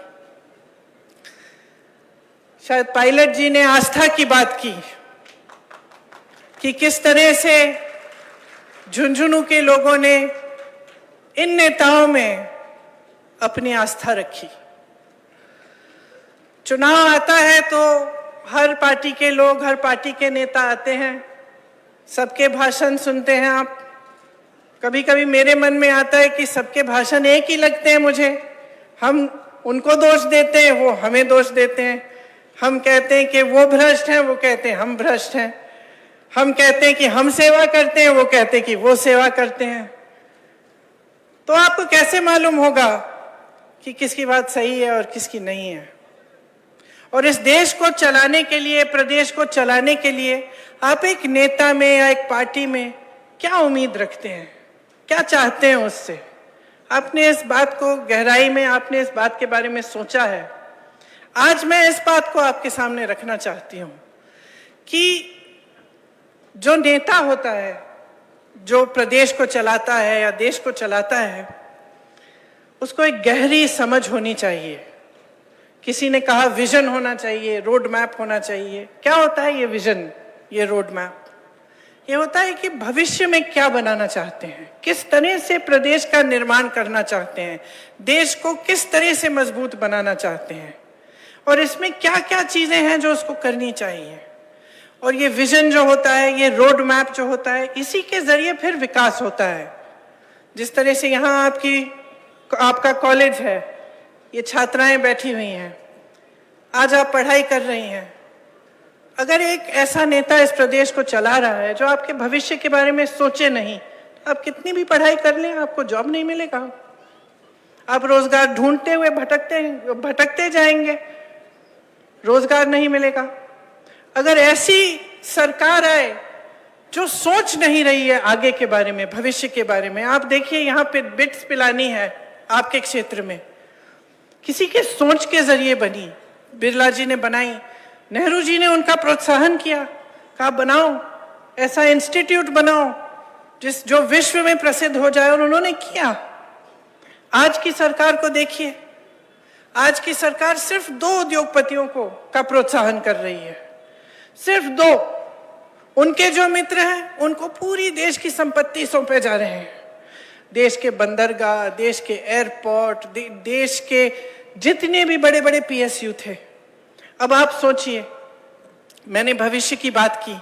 शायद पायलट जी ने आस्था की बात की कि किस तरह से झुंझुनू के लोगों ने इन नेताओं में अपनी आस्था रखी। चुनाव आता है तो हर पार्टी के लोग, हर पार्टी के नेता आते हैं, सबके भाषण सुनते हैं आप। कभी कभी मेरे मन में आता है कि सबके भाषण एक ही लगते हैं मुझे। हम उनको दोष देते हैं, वो हमें दोष देते हैं। हम कहते हैं कि वो भ्रष्ट हैं, वो कहते हैं हम भ्रष्ट हैं। हम कहते हैं कि हम सेवा करते हैं, वो कहते हैं कि वो सेवा करते हैं। तो आपको कैसे मालूम होगा कि किसकी बात सही है और किसकी नहीं है? और इस देश को चलाने के लिए, प्रदेश को चलाने के लिए आप एक नेता में या एक पार्टी में क्या उम्मीद रखते हैं, क्या चाहते हैं उससे? आपने इस बात को गहराई में, आपने इस बात के बारे में सोचा है? आज मैं इस बात को आपके सामने रखना चाहती हूं कि जो नेता होता है, जो प्रदेश को चलाता है या देश को चलाता है, उसको एक गहरी समझ होनी चाहिए। किसी ने कहा विजन होना चाहिए, रोड मैप होना चाहिए। क्या होता है ये विजन, ये रोड मैप? ये होता है कि भविष्य में क्या बनाना चाहते हैं, किस तरह से प्रदेश का निर्माण करना चाहते हैं, देश को किस तरह से मजबूत बनाना चाहते हैं, और इसमें क्या क्या चीजें हैं जो उसको करनी चाहिए। और ये विजन जो होता है, ये रोड मैप जो होता है, इसी के जरिए फिर विकास होता है। जिस तरह से यहाँ आपका कॉलेज है, ये छात्राएं बैठी हुई हैं, आज आप पढ़ाई कर रही हैं। अगर एक ऐसा नेता इस प्रदेश को चला रहा है जो आपके भविष्य के बारे में सोचे नहीं, तो आप कितनी भी पढ़ाई कर लें, आपको जॉब नहीं मिलेगा। आप रोजगार ढूंढते हुए भटकते जाएंगे, रोजगार नहीं मिलेगा। अगर ऐसी सरकार आए जो सोच नहीं रही है आगे के बारे में, भविष्य के बारे में, आप देखिए यहाँ पे बिट्स पिलानी है आपके क्षेत्र में, किसी के सोच के जरिए बनी। बिरला जी ने बनाई, नेहरू जी ने उनका प्रोत्साहन किया, कहा बनाओ, ऐसा इंस्टीट्यूट बनाओ जो विश्व में प्रसिद्ध हो जाए, और उन्होंने किया। आज की सरकार को देखिए, आज की सरकार सिर्फ 2 उद्योगपतियों का प्रोत्साहन कर रही है, सिर्फ 2। उनके जो मित्र हैं उनको पूरी देश की संपत्ति सौंपे जा रहे हैं। देश के बंदरगाह, देश के एयरपोर्ट, देश के जितने भी बड़े बड़े PSU थे। अब आप सोचिए, मैंने भविष्य की बात की।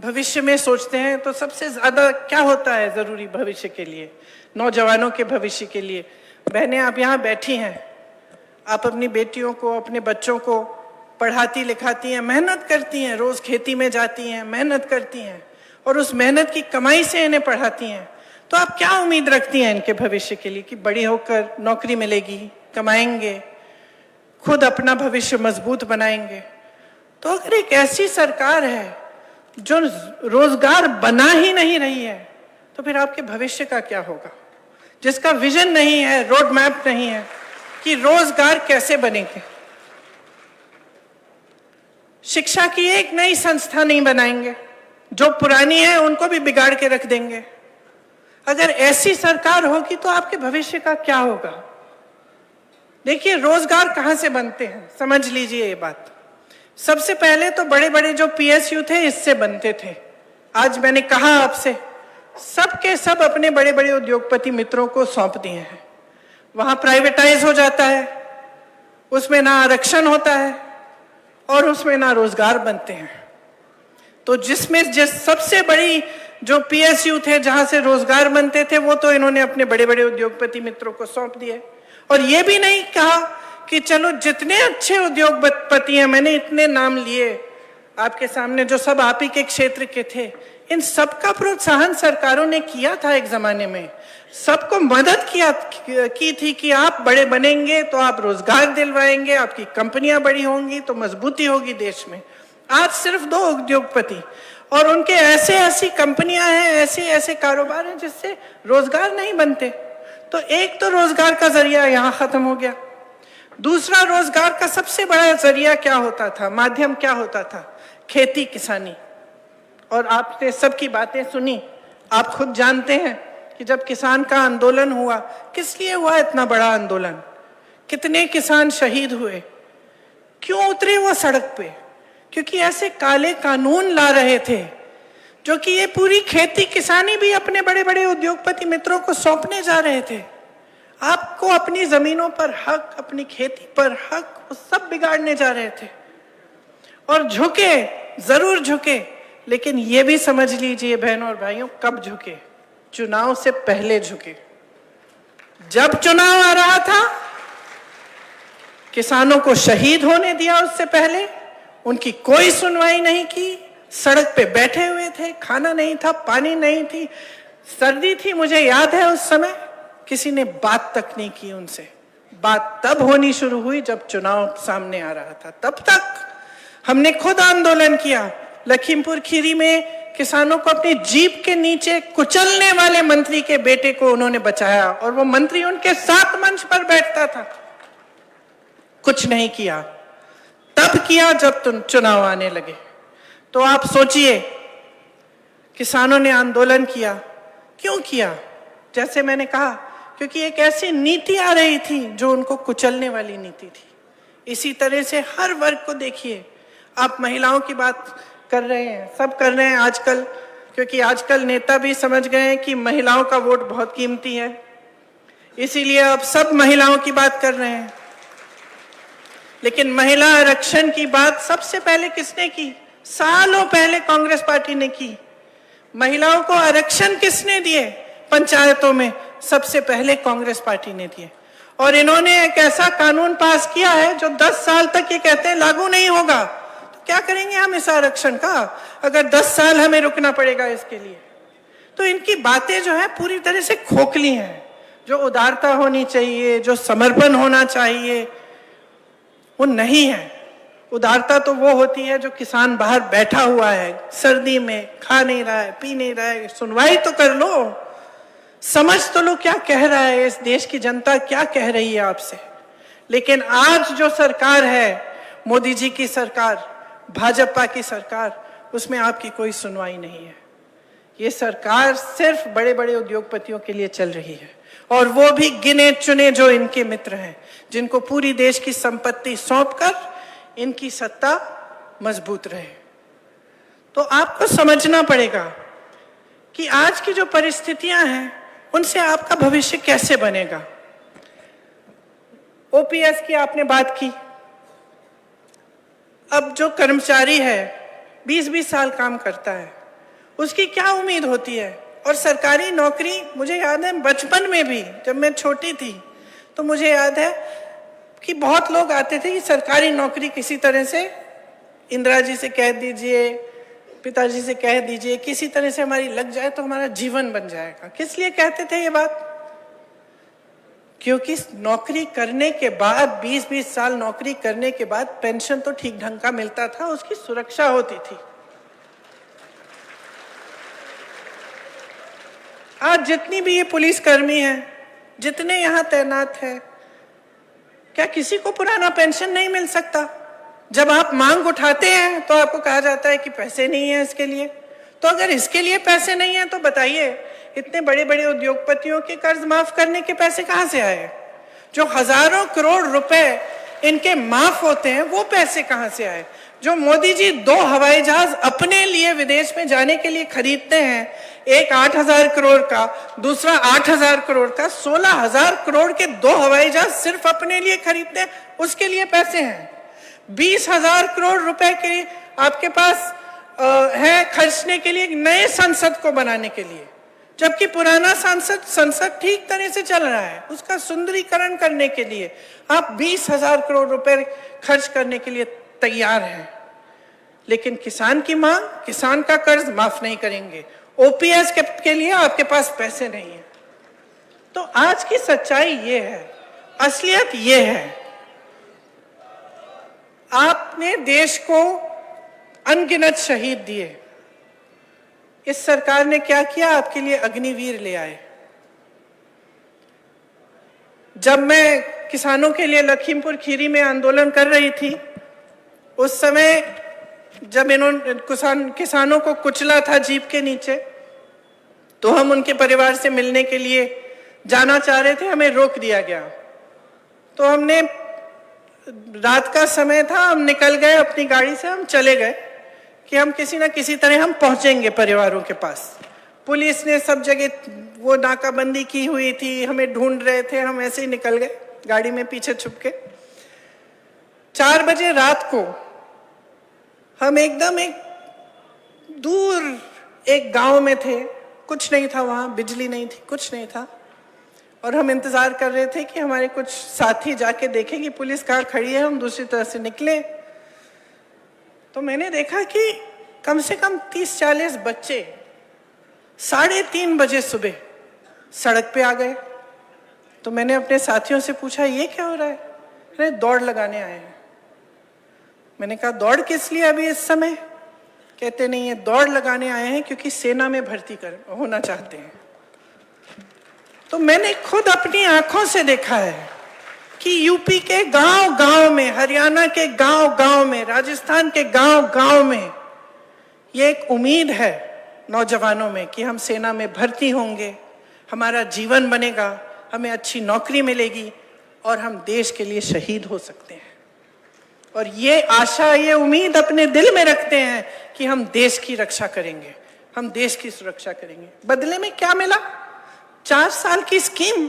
भविष्य में सोचते हैं तो सबसे ज्यादा क्या होता है जरूरी भविष्य के लिए, नौजवानों के भविष्य के लिए? बहनें आप यहाँ बैठी हैं, आप अपनी बेटियों को, अपने बच्चों को पढ़ाती लिखाती हैं, मेहनत करती हैं, रोज खेती में जाती हैं, मेहनत करती हैं, और उस मेहनत की कमाई से इन्हें पढ़ाती हैं। तो आप क्या उम्मीद रखती हैं इनके भविष्य के लिए कि बड़ी होकर नौकरी मिलेगी, कमाएंगे, खुद अपना भविष्य मजबूत बनाएंगे? तो अगर एक ऐसी सरकार है जो रोजगार बना ही नहीं रही है, तो फिर आपके भविष्य का क्या होगा? जिसका विजन नहीं है, रोड मैप नहीं है कि रोजगार कैसे बनेंगे। शिक्षा की एक नई संस्था नहीं बनाएंगे, जो पुरानी है उनको भी बिगाड़ के रख देंगे। अगर ऐसी सरकार होगी तो आपके भविष्य का क्या होगा? देखिए, रोजगार कहां से बनते हैं, समझ लीजिए ये बात। सबसे पहले तो बड़े बड़े जो पीएसयू थे इससे बनते थे। आज मैंने कहा आपसे, सब के सब अपने बड़े बड़े उद्योगपति मित्रों को सौंप दिए हैं। वहां प्राइवेटाइज हो जाता है, उसमें ना आरक्षण होता है और उसमें ना रोजगार बनते हैं। तो जिसमें सबसे बड़ी जो पीएसयू थे जहां से रोजगार बनते थे वो तो इन्होंने अपने बड़े बड़े उद्योगपति मित्रों को सौंप दिए। और ये भी नहीं कहा कि चलो जितने अच्छे उद्योगपति हैं, मैंने इतने नाम लिए आपके सामने जो सब आप ही के क्षेत्र के थे, इन सबका प्रोत्साहन सरकारों ने किया था एक जमाने में, सबको मदद की थी कि आप बड़े बनेंगे तो आप रोजगार दिलवाएंगे, आपकी कंपनियां बड़ी होंगी तो मजबूती होगी देश में। आज सिर्फ 2 उद्योगपति और उनके ऐसी कंपनियां हैं, ऐसे कारोबार हैं जिससे रोजगार नहीं बनते। तो एक तो रोजगार का जरिया यहां खत्म हो गया। दूसरा, रोजगार का सबसे बड़ा जरिया क्या होता था, माध्यम क्या होता था? खेती किसानी। और आपने सबकी बातें सुनी, आप खुद जानते हैं कि जब किसान का आंदोलन हुआ, किस लिए हुआ इतना बड़ा आंदोलन, कितने किसान शहीद हुए, क्यों उतरे वो सड़क पे? क्योंकि ऐसे काले कानून ला रहे थे जो कि ये पूरी खेती किसानी भी अपने बड़े बड़े उद्योगपति मित्रों को सौंपने जा रहे थे। आपको अपनी जमीनों पर हक, अपनी खेती पर हक, वो सब बिगाड़ने जा रहे थे। और झुके, जरूर झुके, लेकिन ये भी समझ लीजिए बहनों और भाइयों, कब झुके? चुनाव से पहले झुके। जब चुनाव आ रहा था, किसानों को शहीद होने दिया, उससे पहले उनकी कोई सुनवाई नहीं की, सड़क पे बैठे हुए थे, खाना नहीं था, पानी नहीं थी, सर्दी थी, मुझे याद है उस समय किसी ने बात तक नहीं की उनसे। बात तब होनी शुरू हुई जब चुनाव सामने आ रहा था। तब तक हमने खुद आंदोलन किया। लखीमपुर खीरी में किसानों को अपनी जीप के नीचे कुचलने वाले मंत्री के बेटे को उन्होंने बचाया और वो मंत्री उनके साथ मंच पर बैठता था। कुछ नहीं किया, तब किया जब चुनाव आने लगे। तो आप सोचिए, किसानों ने आंदोलन किया, क्यों किया? जैसे मैंने कहा, क्योंकि एक ऐसी नीति आ रही थी जो उनको कुचलने वाली नीति थी। इसी तरह से हर वर्ग को देखिए, आप महिलाओं की बात कर रहे हैं, सब कर रहे हैं आजकल, क्योंकि आजकल नेता भी समझ गए हैं कि महिलाओं का वोट बहुत कीमती है, इसीलिए अब सब महिलाओं की बात कर रहे हैं। लेकिन महिला आरक्षण की बात सबसे पहले किसने की? सालों पहले कांग्रेस पार्टी ने की। महिलाओं को आरक्षण किसने दिए? पंचायतों में सबसे पहले कांग्रेस पार्टी ने दिए। और इन्होंने एक ऐसा कानून पास किया है जो 10 साल तक ये कहते हैं लागू नहीं होगा। तो क्या करेंगे हम इस आरक्षण का, अगर 10 साल हमें रुकना पड़ेगा इसके लिए? तो इनकी बातें जो है पूरी तरह से खोखली हैं। जो उदारता होनी चाहिए, जो समर्पण होना चाहिए, वो नहीं है। उदारता तो वो होती है जो किसान बाहर बैठा हुआ है, सर्दी में खा नहीं रहा है, पी नहीं रहा है, सुनवाई तो कर लो, समझ तो लो क्या कह रहा है इस देश की जनता, क्या कह रही है आपसे। लेकिन आज जो सरकार है, मोदी जी की सरकार, भाजपा की सरकार, उसमें आपकी कोई सुनवाई नहीं है। ये सरकार सिर्फ बड़े बड़े उद्योगपतियों के लिए चल रही है, और वो भी गिने चुने जो इनके मित्र हैं, जिनको पूरी देश की संपत्ति सौंपकर इनकी सत्ता मजबूत रहे। तो आपको समझना पड़ेगा कि आज की जो परिस्थितियां हैं उनसे आपका भविष्य कैसे बनेगा। ओपीएस की आपने बात की। अब जो कर्मचारी है 20-20 साल काम करता है, उसकी क्या उम्मीद होती है? और सरकारी नौकरी, मुझे याद है बचपन में भी जब मैं छोटी थी तो मुझे याद है कि बहुत लोग आते थे कि सरकारी नौकरी किसी तरह से इंदिरा जी से कह दीजिए, पिताजी से कह दीजिए, किसी तरह से हमारी लग जाए तो हमारा जीवन बन जाएगा। किस लिए कहते थे ये बात? क्योंकि नौकरी करने के बाद 20-20 साल नौकरी करने के बाद पेंशन तो ठीक ढंग का मिलता था, उसकी सुरक्षा होती थी। आज जितनी भी ये पुलिसकर्मी हैं, जितने यहाँ तैनात हैं, क्या किसी को पुराना पेंशन नहीं मिल सकता? जब आप मांग उठाते हैं तो आपको कहा जाता है कि पैसे नहीं है इसके लिए। तो अगर इसके लिए पैसे नहीं है तो बताइए, इतने बड़े बड़े उद्योगपतियों के कर्ज माफ करने के पैसे कहां से आए? जो हजारों करोड़ रुपए इनके माफ होते हैं वो पैसे कहां से आए? जो मोदी जी 2 हवाई जहाज अपने लिए विदेश में जाने के लिए खरीदते हैं, एक 8,000 करोड़ का, दूसरा 8,000 करोड़ का, 16,000 करोड़ के 2 हवाई जहाज सिर्फ अपने लिए खरीदते हैं, उसके लिए पैसे हैं। 20,000 करोड़ रुपए के आपके पास है खर्चने के लिए एक नए संसद को बनाने के लिए, जबकि पुराना संसद ठीक तरह से चल रहा है। उसका सुंदरीकरण करने के लिए आप 20,000 करोड़ रुपए खर्च करने के लिए तैयार हैं, लेकिन किसान की मांग, किसान का कर्ज माफ नहीं करेंगे। ओपीएस के लिए आपके पास पैसे नहीं है। तो आज की सच्चाई ये है, असलियत ये है, आपने देश को अनगिनत शहीद दिए। इस सरकार ने क्या किया? आपके लिए अग्निवीर ले आए। जब मैं किसानों के लिए लखीमपुर खीरी में आंदोलन कर रही थी, उस समय जब इन्होंने किसानों को कुचला था जीप के नीचे, तो हम उनके परिवार से मिलने के लिए जाना चाह रहे थे, हमें रोक दिया गया। तो हमने, रात का समय था, हम निकल गए अपनी गाड़ी से, हम चले गए कि हम किसी ना किसी तरह हम पहुंचेंगे परिवारों के पास। पुलिस ने सब जगह वो नाकाबंदी की हुई थी, हमें ढूंढ रहे थे, हम ऐसे ही निकल गए गाड़ी में पीछे छुप के। 4 बजे रात को हम एकदम एक दूर एक गांव में थे, कुछ नहीं था वहां, बिजली नहीं थी, कुछ नहीं था, और हम इंतजार कर रहे थे कि हमारे कुछ साथी जाके देखें कि पुलिस कहाँ खड़ी है। हम दूसरी तरफ से निकले तो मैंने देखा कि कम से कम 30-40 बच्चे 3:30 बजे सुबह सड़क पे आ गए। तो मैंने अपने साथियों से पूछा, ये क्या हो रहा है? अरे दौड़ लगाने आए हैं। मैंने कहा, दौड़ किस लिए अभी इस समय? कहते नहीं, ये दौड़ लगाने आए हैं क्योंकि सेना में भर्ती होना चाहते हैं। तो मैंने खुद अपनी आंखों से देखा है कि यूपी के गांव-गांव में, हरियाणा के गांव-गांव में, राजस्थान के गांव-गांव में ये एक उम्मीद है नौजवानों में कि हम सेना में भर्ती होंगे, हमारा जीवन बनेगा, हमें अच्छी नौकरी मिलेगी और हम देश के लिए शहीद हो सकते हैं। और ये आशा, ये उम्मीद अपने दिल में रखते हैं कि हम देश की रक्षा करेंगे, हम देश की सुरक्षा करेंगे। बदले में क्या मिला? 4 साल की स्कीम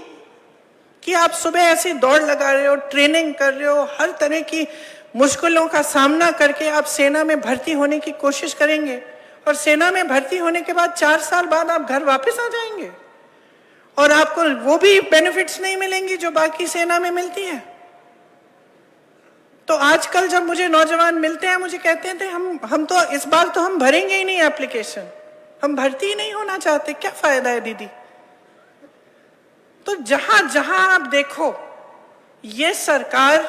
कि आप सुबह ऐसी दौड़ लगा रहे हो, ट्रेनिंग कर रहे हो, हर तरह की मुश्किलों का सामना करके आप सेना में भर्ती होने की कोशिश करेंगे, और सेना में भर्ती होने के बाद 4 साल बाद आप घर वापस आ जाएंगे और आपको वो भी बेनिफिट्स नहीं मिलेंगी जो बाकी सेना में मिलती है। तो आजकल जब मुझे नौजवान मिलते हैं, मुझे कहते थे हम तो इस बार तो हम भरेंगे ही नहीं एप्लीकेशन, हम भर्ती ही नहीं होना चाहते, क्या फायदा है दीदी? तो जहां जहां आप देखो, ये सरकार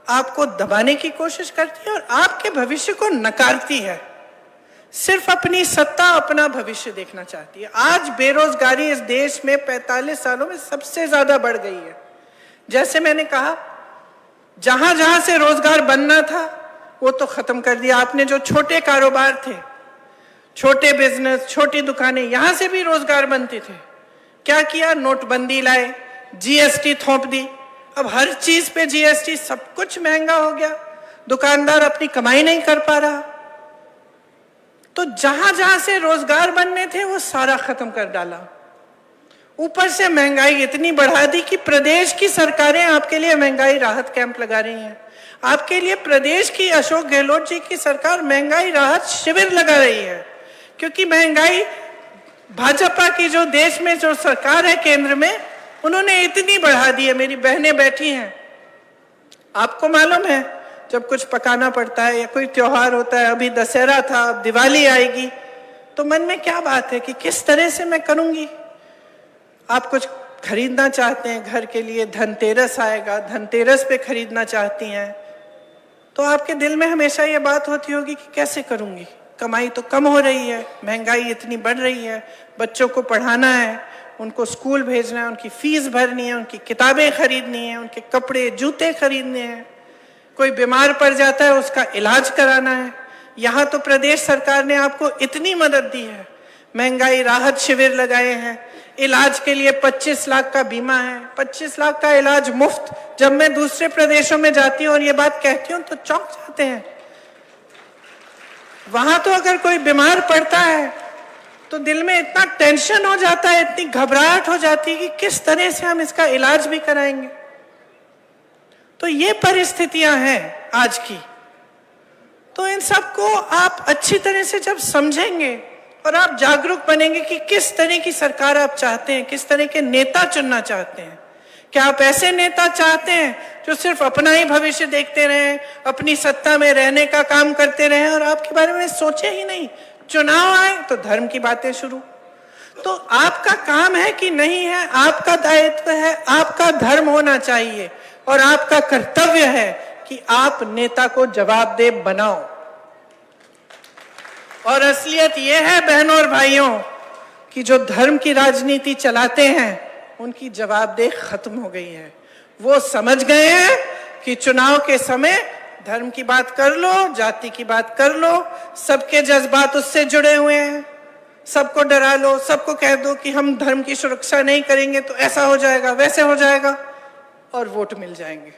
आपको दबाने की कोशिश करती है और आपके भविष्य को नकारती है, सिर्फ अपनी सत्ता, अपना भविष्य देखना चाहती है। आज बेरोजगारी इस देश में 45 सालों में सबसे ज्यादा बढ़ गई है। जैसे मैंने कहा, जहां जहां से रोजगार बनना था वो तो खत्म कर दिया आपने। जो छोटे कारोबार थे, छोटे बिजनेस, छोटी दुकानें, यहां से भी रोजगार बनते थे, क्या किया? नोटबंदी लाए, जीएसटी थोप दी। अब हर चीज पे जीएसटी, सब कुछ महंगा हो गया, दुकानदार अपनी कमाई नहीं कर पा रहा। तो जहां जहां से रोजगार बनने थे वो सारा खत्म कर डाला। ऊपर से महंगाई इतनी बढ़ा दी कि प्रदेश की सरकारें आपके लिए महंगाई राहत कैंप लगा रही हैं। आपके लिए प्रदेश की अशोक गहलोत जी की सरकार महंगाई राहत शिविर लगा रही है, क्योंकि महंगाई भाजपा की जो देश में जो सरकार है केंद्र में, उन्होंने इतनी बढ़ा दी है। मेरी बहनें बैठी हैं, आपको मालूम है जब कुछ पकाना पड़ता है या कोई त्योहार होता है, अभी दशहरा था, अब दिवाली आएगी, तो मन में क्या बात है कि किस तरह से मैं करूंगी। आप कुछ खरीदना चाहते हैं घर के लिए, धनतेरस आएगा, धनतेरस पे खरीदना चाहती हैं, तो आपके दिल में हमेशा ये बात होती होगी कि कैसे करूंगी, कमाई तो कम हो रही है, महंगाई इतनी बढ़ रही है, बच्चों को पढ़ाना है, उनको स्कूल भेजना है, उनकी फीस भरनी है, उनकी किताबें खरीदनी है, उनके कपड़े जूते खरीदने हैं, कोई बीमार पड़ जाता है उसका इलाज कराना है। यहाँ तो प्रदेश सरकार ने आपको इतनी मदद दी है, महंगाई राहत शिविर लगाए हैं, इलाज के लिए 25 लाख का बीमा है, 25 लाख का इलाज मुफ्त। जब मैं दूसरे प्रदेशों में जाती हूँ और ये बात कहती हूँ तो चौंक जाते हैं। वहां तो अगर कोई बीमार पड़ता है तो दिल में इतना टेंशन हो जाता है, इतनी घबराहट हो जाती है कि किस तरह से हम इसका इलाज भी कराएंगे। तो ये परिस्थितियां हैं आज की। तो इन सबको आप अच्छी तरह से जब समझेंगे और आप जागरूक बनेंगे कि किस तरह की सरकार आप चाहते हैं, किस तरह के नेता चुनना चाहते हैं। क्या आप ऐसे नेता चाहते हैं जो सिर्फ अपना ही भविष्य देखते रहें, अपनी सत्ता में रहने का काम करते रहें और आपके बारे में सोचे ही नहीं? चुनाव आए तो धर्म की बातें शुरू। तो आपका काम है कि नहीं है, आपका दायित्व है, आपका धर्म होना चाहिए और आपका कर्तव्य है कि आप नेता को जवाबदेह बनाओ। और असलियत यह है बहनों और भाइयों कि जो धर्म की राजनीति चलाते हैं उनकी जवाबदेही खत्म हो गई है। वो समझ गए हैं कि चुनाव के समय धर्म की बात कर लो, जाति की बात कर लो, सबके जज्बात उससे जुड़े हुए हैं। सबको डरा लो, सबको कह दो कि हम धर्म की सुरक्षा नहीं करेंगे तो ऐसा हो जाएगा, वैसे हो जाएगा और वोट मिल जाएंगे।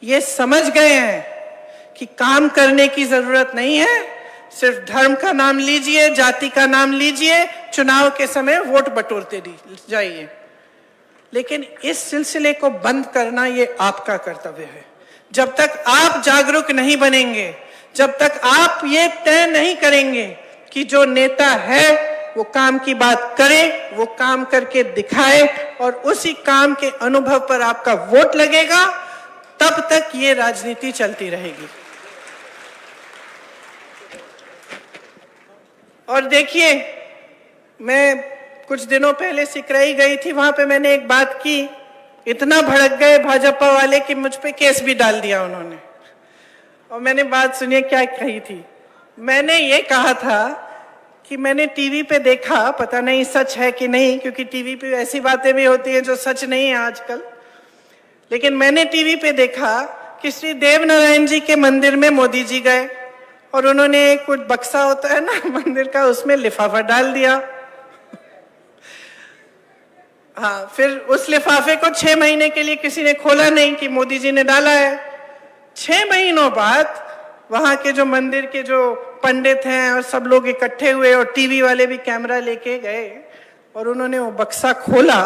ये समझ गए हैं कि काम करने की जरूरत नहीं है, सिर्फ धर्म का नाम लीजिए, जाति का नाम लीजिए, चुनाव के समय वोट बटोरते जाइए। लेकिन इस सिलसिले को बंद करना ये आपका कर्तव्य है। जब तक आप जागरूक नहीं बनेंगे, जब तक आप ये तय नहीं करेंगे कि जो नेता है वो काम की बात करे, वो काम करके दिखाए और उसी काम के अनुभव पर आपका वोट लगेगा, तब तक ये राजनीति चलती रहेगी। और देखिए, मैं कुछ दिनों पहले सिकरई गई थी, वहां पे मैंने एक बात की, इतना भड़क गए भाजपा वाले कि मुझ पे केस भी डाल दिया उन्होंने। और मैंने बात सुनिए क्या कही थी। मैंने ये कहा था कि मैंने टीवी पे देखा, पता नहीं सच है कि नहीं, क्योंकि टीवी पे ऐसी बातें भी होती हैं जो सच नहीं है आजकल। लेकिन मैंने टीवी पे देखा कि श्री देवनारायण जी के मंदिर में मोदी जी गए और उन्होंने कुछ बक्सा होता है ना मंदिर का, उसमें लिफाफा डाल दिया। हाँ, फिर उस लिफाफे को 6 महीने के लिए किसी ने खोला नहीं कि मोदी जी ने डाला है। 6 महीनों बाद वहां के जो मंदिर के जो पंडित हैं और सब लोग इकट्ठे हुए और टीवी वाले भी कैमरा लेके गए और उन्होंने वो बक्सा खोला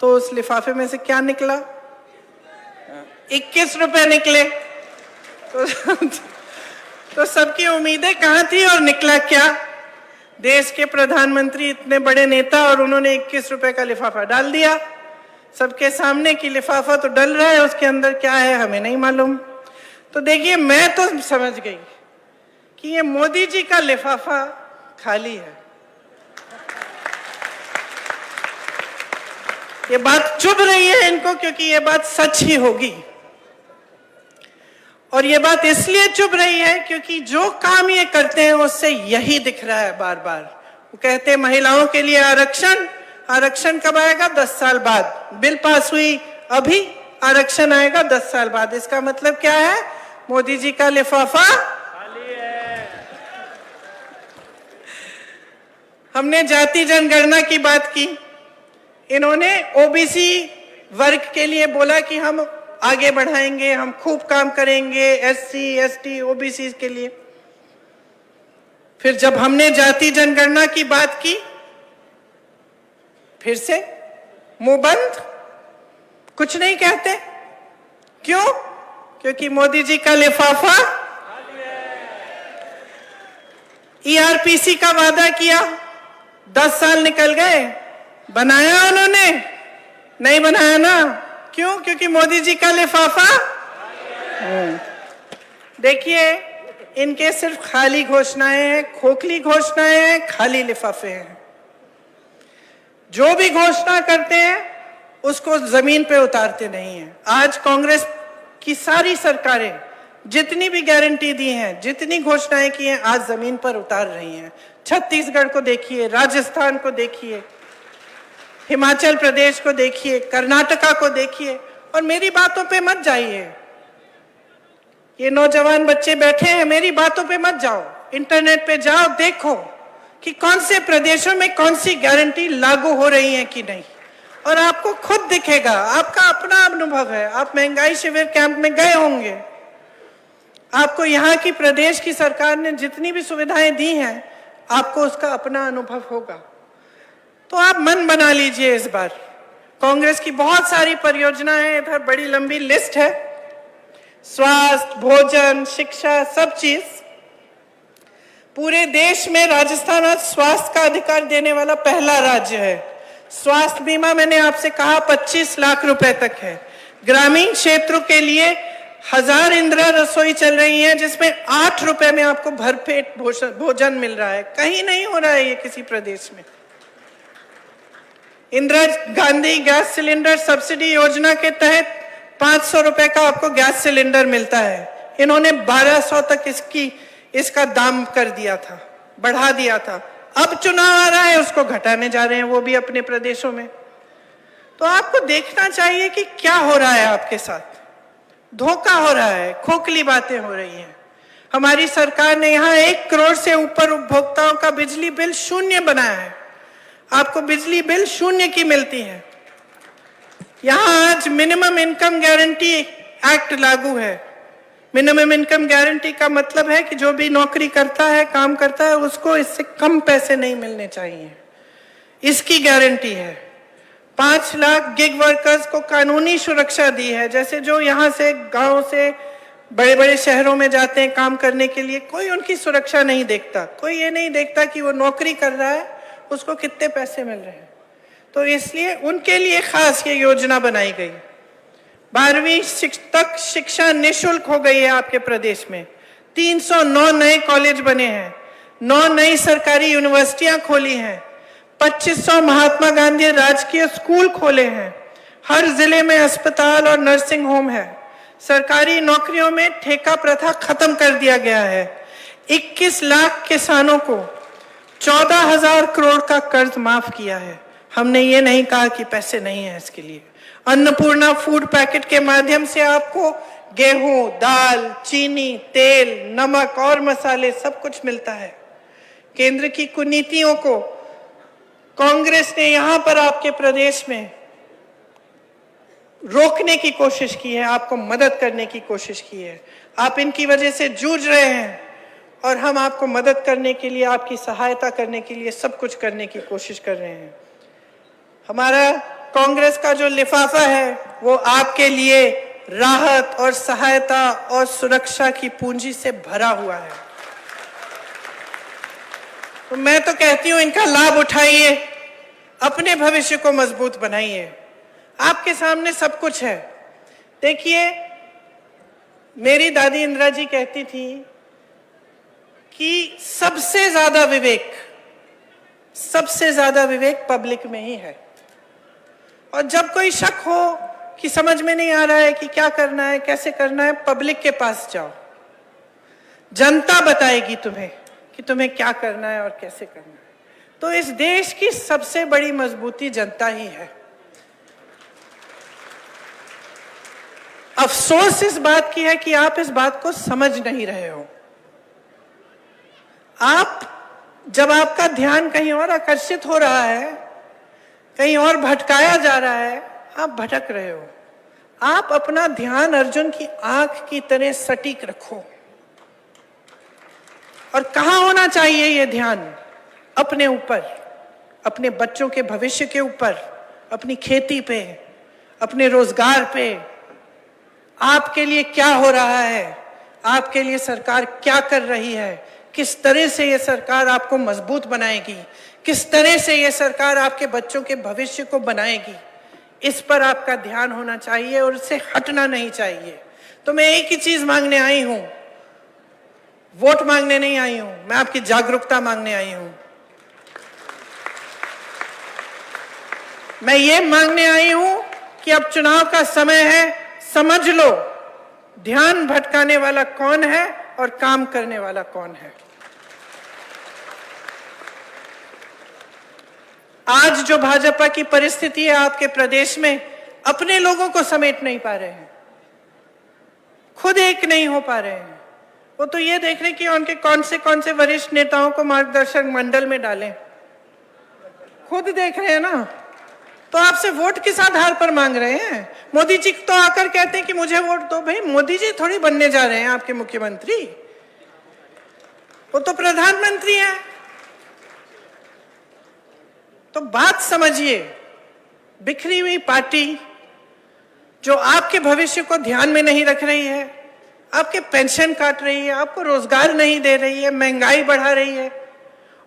तो उस लिफाफे में से क्या निकला? 21 रुपए निकले। तो सबकी उम्मीदें कहां थी और निकला क्या? देश के प्रधानमंत्री इतने बड़े नेता और उन्होंने 21 रुपए का लिफाफा डाल दिया सबके सामने कि लिफाफा तो डल रहा है, उसके अंदर क्या है हमें नहीं मालूम। तो देखिए, मैं तो समझ गई कि ये मोदी जी का लिफाफा खाली है। ये बात चुभ रही है इनको क्योंकि ये बात सच ही होगी। और ये बात इसलिए चुभ रही है क्योंकि जो काम ये करते हैं उससे यही दिख रहा है बार बार। वो कहते हैं महिलाओं के लिए आरक्षण, आरक्षण कब आएगा? 10 साल बाद। बिल पास हुई अभी, आरक्षण आएगा 10 साल बाद। इसका मतलब क्या है? मोदी जी का लिफाफा खाली है। हमने जाति जनगणना की बात की, इन्होंने ओबीसी वर्ग के लिए बोला कि हम आगे बढ़ाएंगे, हम खूब काम करेंगे एससी, एसटी, ओबीसी के लिए। फिर जब हमने जाति जनगणना की बात की, फिर से मुंह बंद, कुछ नहीं कहते। क्यों? क्योंकि मोदी जी का लिफाफा। ईआरपीसी का वादा किया, 10 साल निकल गए, बनाया उन्होंने? नहीं बनाया ना। क्यों? क्योंकि मोदी जी का लिफाफा। देखिए, इनके सिर्फ खाली घोषणाएं हैं, खोखली घोषणाएं हैं, खाली लिफाफे हैं। जो भी घोषणा करते हैं उसको जमीन पे उतारते नहीं हैं। आज कांग्रेस की सारी सरकारें जितनी भी गारंटी दी हैं, जितनी घोषणाएं की हैं, आज जमीन पर उतार रही हैं। छत्तीसगढ़ को देखिए, राजस्थान को देखिए, हिमाचल प्रदेश को देखिए, कर्नाटका को देखिए। और मेरी बातों पे मत जाइए, ये नौजवान बच्चे बैठे हैं, मेरी बातों पे मत जाओ। इंटरनेट पे जाओ, देखो कि कौन से प्रदेशों में कौन सी गारंटी लागू हो रही है कि नहीं, और आपको खुद दिखेगा। आपका अपना अनुभव है, आप महंगाई शिविर कैंप में गए होंगे, आपको यहाँ की प्रदेश की सरकार ने जितनी भी सुविधाएं दी हैं, आपको उसका अपना अनुभव होगा। तो आप मन बना लीजिए इस बार। कांग्रेस की बहुत सारी परियोजनाएं हैं, इधर बड़ी लंबी लिस्ट है, स्वास्थ्य, भोजन, शिक्षा, सब चीज। पूरे देश में राजस्थान आज स्वास्थ्य का अधिकार देने वाला पहला राज्य है। स्वास्थ्य बीमा मैंने आपसे कहा 25 लाख रुपए तक है। ग्रामीण क्षेत्रों के लिए 1000 इंदिरा रसोई चल रही है, जिसमें 8 रुपए में आपको भरपेट भोजन मिल रहा है। कहीं नहीं हो रहा है ये किसी प्रदेश में। Indira Gandhi gas cylinder subsidy योजना के तहत 500 रुपए का आपको गैस सिलेंडर मिलता है। इन्होंने 1200 तक इसका दाम कर दिया था, बढ़ा दिया था। अब चुनाव आ रहा है, उसको घटाने जा रहे हैं, वो भी अपने प्रदेशों में। तो आपको देखना चाहिए कि क्या हो रहा है आपके साथ। धोखा हो रहा है, खोखली बातें हो रही हैं। हमारी सरकार ने यहाँ 1 करोड़ से ऊपर उपभोक्ताओं का बिजली बिल शून्य बनाया है। आपको बिजली बिल शून्य की मिलती है। यहाँ आज मिनिमम इनकम गारंटी एक्ट लागू है। मिनिमम इनकम गारंटी का मतलब है कि जो भी नौकरी करता है, काम करता है, उसको इससे कम पैसे नहीं मिलने चाहिए, इसकी गारंटी है। 5 लाख गिग वर्कर्स को कानूनी सुरक्षा दी है। जैसे जो यहाँ से गांव से बड़े बड़े शहरों में जाते हैं काम करने के लिए, कोई उनकी सुरक्षा नहीं देखता, कोई ये नहीं देखता कि वो नौकरी कर रहा है, उसको कितने पैसे मिल रहे हैं। तो इसलिए उनके लिए खास ये योजना बनाई गई। 12वीं तक शिक्षा निःशुल्क हो गई है आपके प्रदेश में। 309 नए कॉलेज बने हैं, 9 नई सरकारी यूनिवर्सिटियां खोली हैं, 2500 महात्मा गांधी राजकीय स्कूल खोले हैं। हर जिले में अस्पताल और नर्सिंग होम है। सरकारी नौकरियों में ठेका प्रथा खत्म कर दिया गया है। 21 लाख किसानों को 14,000 करोड़ का कर्ज माफ किया है। हमने ये नहीं कहा कि पैसे नहीं है इसके लिए। अन्नपूर्णा फूड पैकेट के माध्यम से आपको गेहूं, दाल, चीनी, तेल, नमक और मसाले सब कुछ मिलता है। केंद्र की कुनीतियों को कांग्रेस ने यहां पर आपके प्रदेश में रोकने की कोशिश की है, आपको मदद करने की कोशिश की है। आप इनकी वजह से जूझ रहे हैं और हम आपको मदद करने के लिए, आपकी सहायता करने के लिए सब कुछ करने की कोशिश कर रहे हैं। हमारा कांग्रेस का जो लिफाफा है वो आपके लिए राहत और सहायता और सुरक्षा की पूंजी से भरा हुआ है। तो मैं तो कहती हूं इनका लाभ उठाइए, अपने भविष्य को मजबूत बनाइए। आपके सामने सब कुछ है। देखिए, मेरी दादी इंदिरा जी कहती थी कि सबसे ज्यादा विवेक पब्लिक में ही है। और जब कोई शक हो कि समझ में नहीं आ रहा है कि क्या करना है, कैसे करना है, पब्लिक के पास जाओ। जनता बताएगी तुम्हें कि तुम्हें क्या करना है और कैसे करना है। तो इस देश की सबसे बड़ी मजबूती जनता ही है। अफसोस इस बात की है कि आप इस बात को समझ नहीं रहे हो। जब आपका ध्यान कहीं और आकर्षित हो रहा है, कहीं और भटकाया जा रहा है, आप भटक रहे हो। आप अपना ध्यान अर्जुन की आंख की तरह सटीक रखो। और कहां होना चाहिए ये ध्यान? अपने ऊपर, अपने बच्चों के भविष्य के ऊपर, अपनी खेती पे, अपने रोजगार पे। आपके लिए क्या हो रहा है, आपके लिए सरकार क्या कर रही है, किस तरह से ये सरकार आपको मजबूत बनाएगी, किस तरह से ये सरकार आपके बच्चों के भविष्य को बनाएगी, इस पर आपका ध्यान होना चाहिए और इससे हटना नहीं चाहिए। तो मैं एक ही चीज मांगने आई हूं, वोट मांगने नहीं आई हूं, मैं आपकी जागरूकता मांगने आई हूं। मैं ये मांगने आई हूं कि अब चुनाव का समय है, समझ लो ध्यान भटकाने वाला कौन है और काम करने वाला कौन है। आज जो भाजपा की परिस्थिति है आपके प्रदेश में, अपने लोगों को समेट नहीं पा रहे हैं, खुद एक नहीं हो पा रहे हैं। वो तो ये देख रहे हैं कि उनके कौन से वरिष्ठ नेताओं को मार्गदर्शक मंडल में डालें, खुद देख रहे हैं ना। तो आपसे वोट किस आधार पर मांग रहे हैं? मोदी जी तो आकर कहते हैं कि मुझे वोट दो। भाई मोदी जी थोड़ी बनने जा रहे हैं आपके मुख्यमंत्री, वो तो प्रधानमंत्री हैं। तो बात समझिए, बिखरी हुई पार्टी जो आपके भविष्य को ध्यान में नहीं रख रही है, आपके पेंशन काट रही है, आपको रोजगार नहीं दे रही है, महंगाई बढ़ा रही है,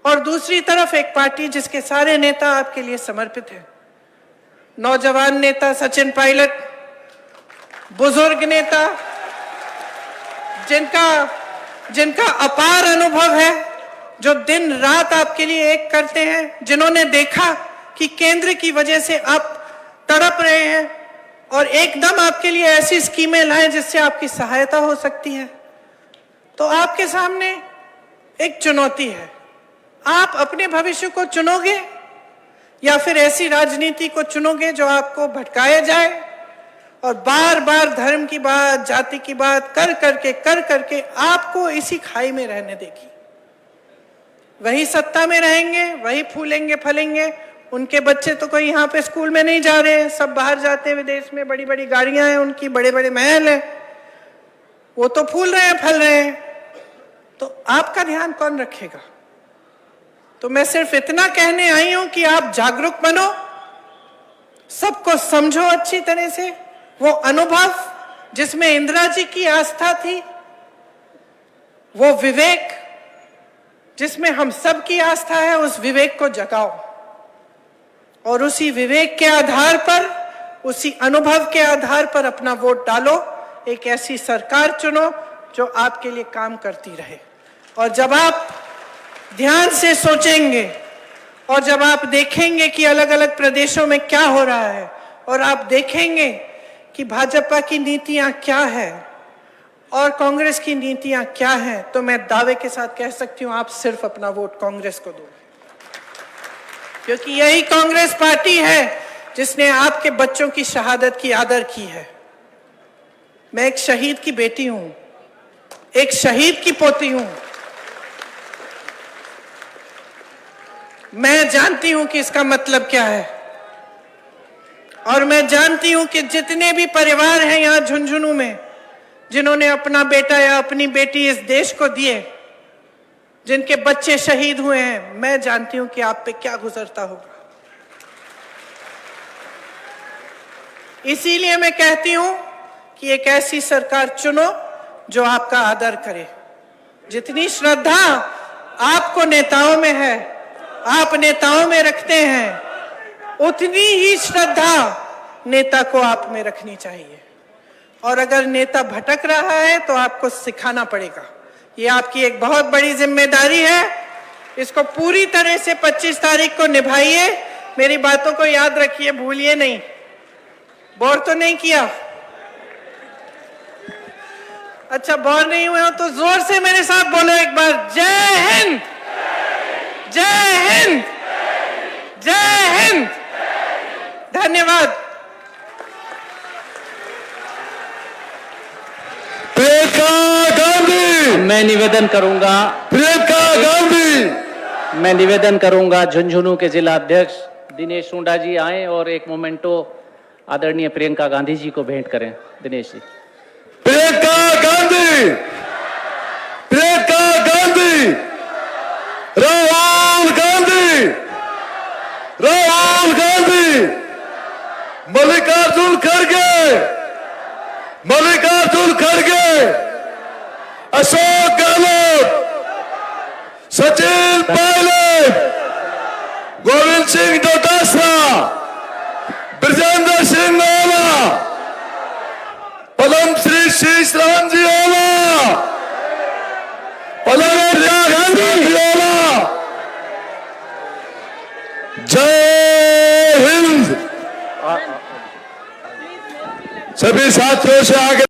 और दूसरी तरफ एक पार्टी जिसके सारे नेता आपके लिए समर्पित हैं। नौजवान नेता सचिन पायलट, बुजुर्ग नेता जिनका अपार अनुभव है, जो दिन रात आपके लिए एक करते हैं, जिन्होंने देखा कि केंद्र की वजह से आप तड़प रहे हैं और एकदम आपके लिए ऐसी स्कीमें लाएं जिससे आपकी सहायता हो सकती है। तो आपके सामने एक चुनौती है, आप अपने भविष्य को चुनोगे या फिर ऐसी राजनीति को चुनोगे जो आपको भटकाया जाए और बार बार धर्म की बात, जाति की बात कर करके आपको इसी खाई में रहने देगी। वही सत्ता में रहेंगे, वही फूलेंगे फलेंगे। उनके बच्चे तो कोई यहाँ पे स्कूल में नहीं जा रहे हैं, सब बाहर जाते हैं विदेश में, बड़ी बड़ी गाड़ियां हैं उनकी, बड़े बड़े महल हैं, वो तो फूल रहे हैं फल रहे हैं। तो आपका ध्यान कौन रखेगा? तो मैं सिर्फ इतना कहने आई हूं कि आप जागरूक बनो, सबको समझो अच्छी तरह से। वो अनुभव जिसमें इंदिरा जी की आस्था थी, वो विवेक जिसमें हम सब की आस्था है, उस विवेक को जगाओ और उसी विवेक के आधार पर, उसी अनुभव के आधार पर अपना वोट डालो। एक ऐसी सरकार चुनो जो आपके लिए काम करती रहे। और जब आप ध्यान से सोचेंगे और जब आप देखेंगे कि अलग अलग प्रदेशों में क्या हो रहा है और आप देखेंगे कि भाजपा की नीतियां क्या है और कांग्रेस की नीतियां क्या हैं, तो मैं दावे के साथ कह सकती हूं आप सिर्फ अपना वोट कांग्रेस को दो, क्योंकि यही कांग्रेस पार्टी है जिसने आपके बच्चों की शहादत की आदर की है। मैं एक शहीद की बेटी हूं, एक शहीद की पोती हूं। मैं जानती हूं कि इसका मतलब क्या है, और मैं जानती हूं कि जितने भी परिवार हैं यहां झुंझुनू में, जिन्होंने अपना बेटा या अपनी बेटी इस देश को दिए, जिनके बच्चे शहीद हुए हैं, मैं जानती हूं कि आप पे क्या गुजरता होगा। इसीलिए मैं कहती हूं कि एक ऐसी सरकार चुनो जो आपका आदर करे। जितनी श्रद्धा आपको नेताओं में है, आप नेताओं में रखते हैं, उतनी ही श्रद्धा नेता को आप में रखनी चाहिए। और अगर नेता भटक रहा है तो आपको सिखाना पड़ेगा। ये आपकी एक बहुत बड़ी जिम्मेदारी है, इसको पूरी तरह से 25 तारीख को निभाइए। मेरी बातों को याद रखिए, भूलिए नहीं। बोर तो नहीं किया? अच्छा, बोर नहीं हुए हो तो जोर से मेरे साथ बोलो एक बार, जय हिंद, जय हिंद, जय हिंद। धन्यवाद। प्रियंका गांधी, मैं निवेदन करूंगा, प्रियंका गांधी, मैं निवेदन करूंगा झुंझुनू के जिला अध्यक्ष दिनेश सुंडा जी आए और एक मोमेंटो आदरणीय प्रियंका गांधी जी को भेंट करें। दिनेश जी। प्रियंका गांधी, प्रियंका गांधी, राहुल गांधी, राहुल गांधी, मल्लिकार्जुन खड़गे, मल्लिकार्जुन खड़गे, अशोक गहलोत, सचिन पायलट, गोविंद सिंह डोटासरा, ब्रजेंद्र सिंह ओला, पद्म श्री शीश राम जी ओला, पद्म गांधी ओला। जय हिंद। सभी साथियों से आगे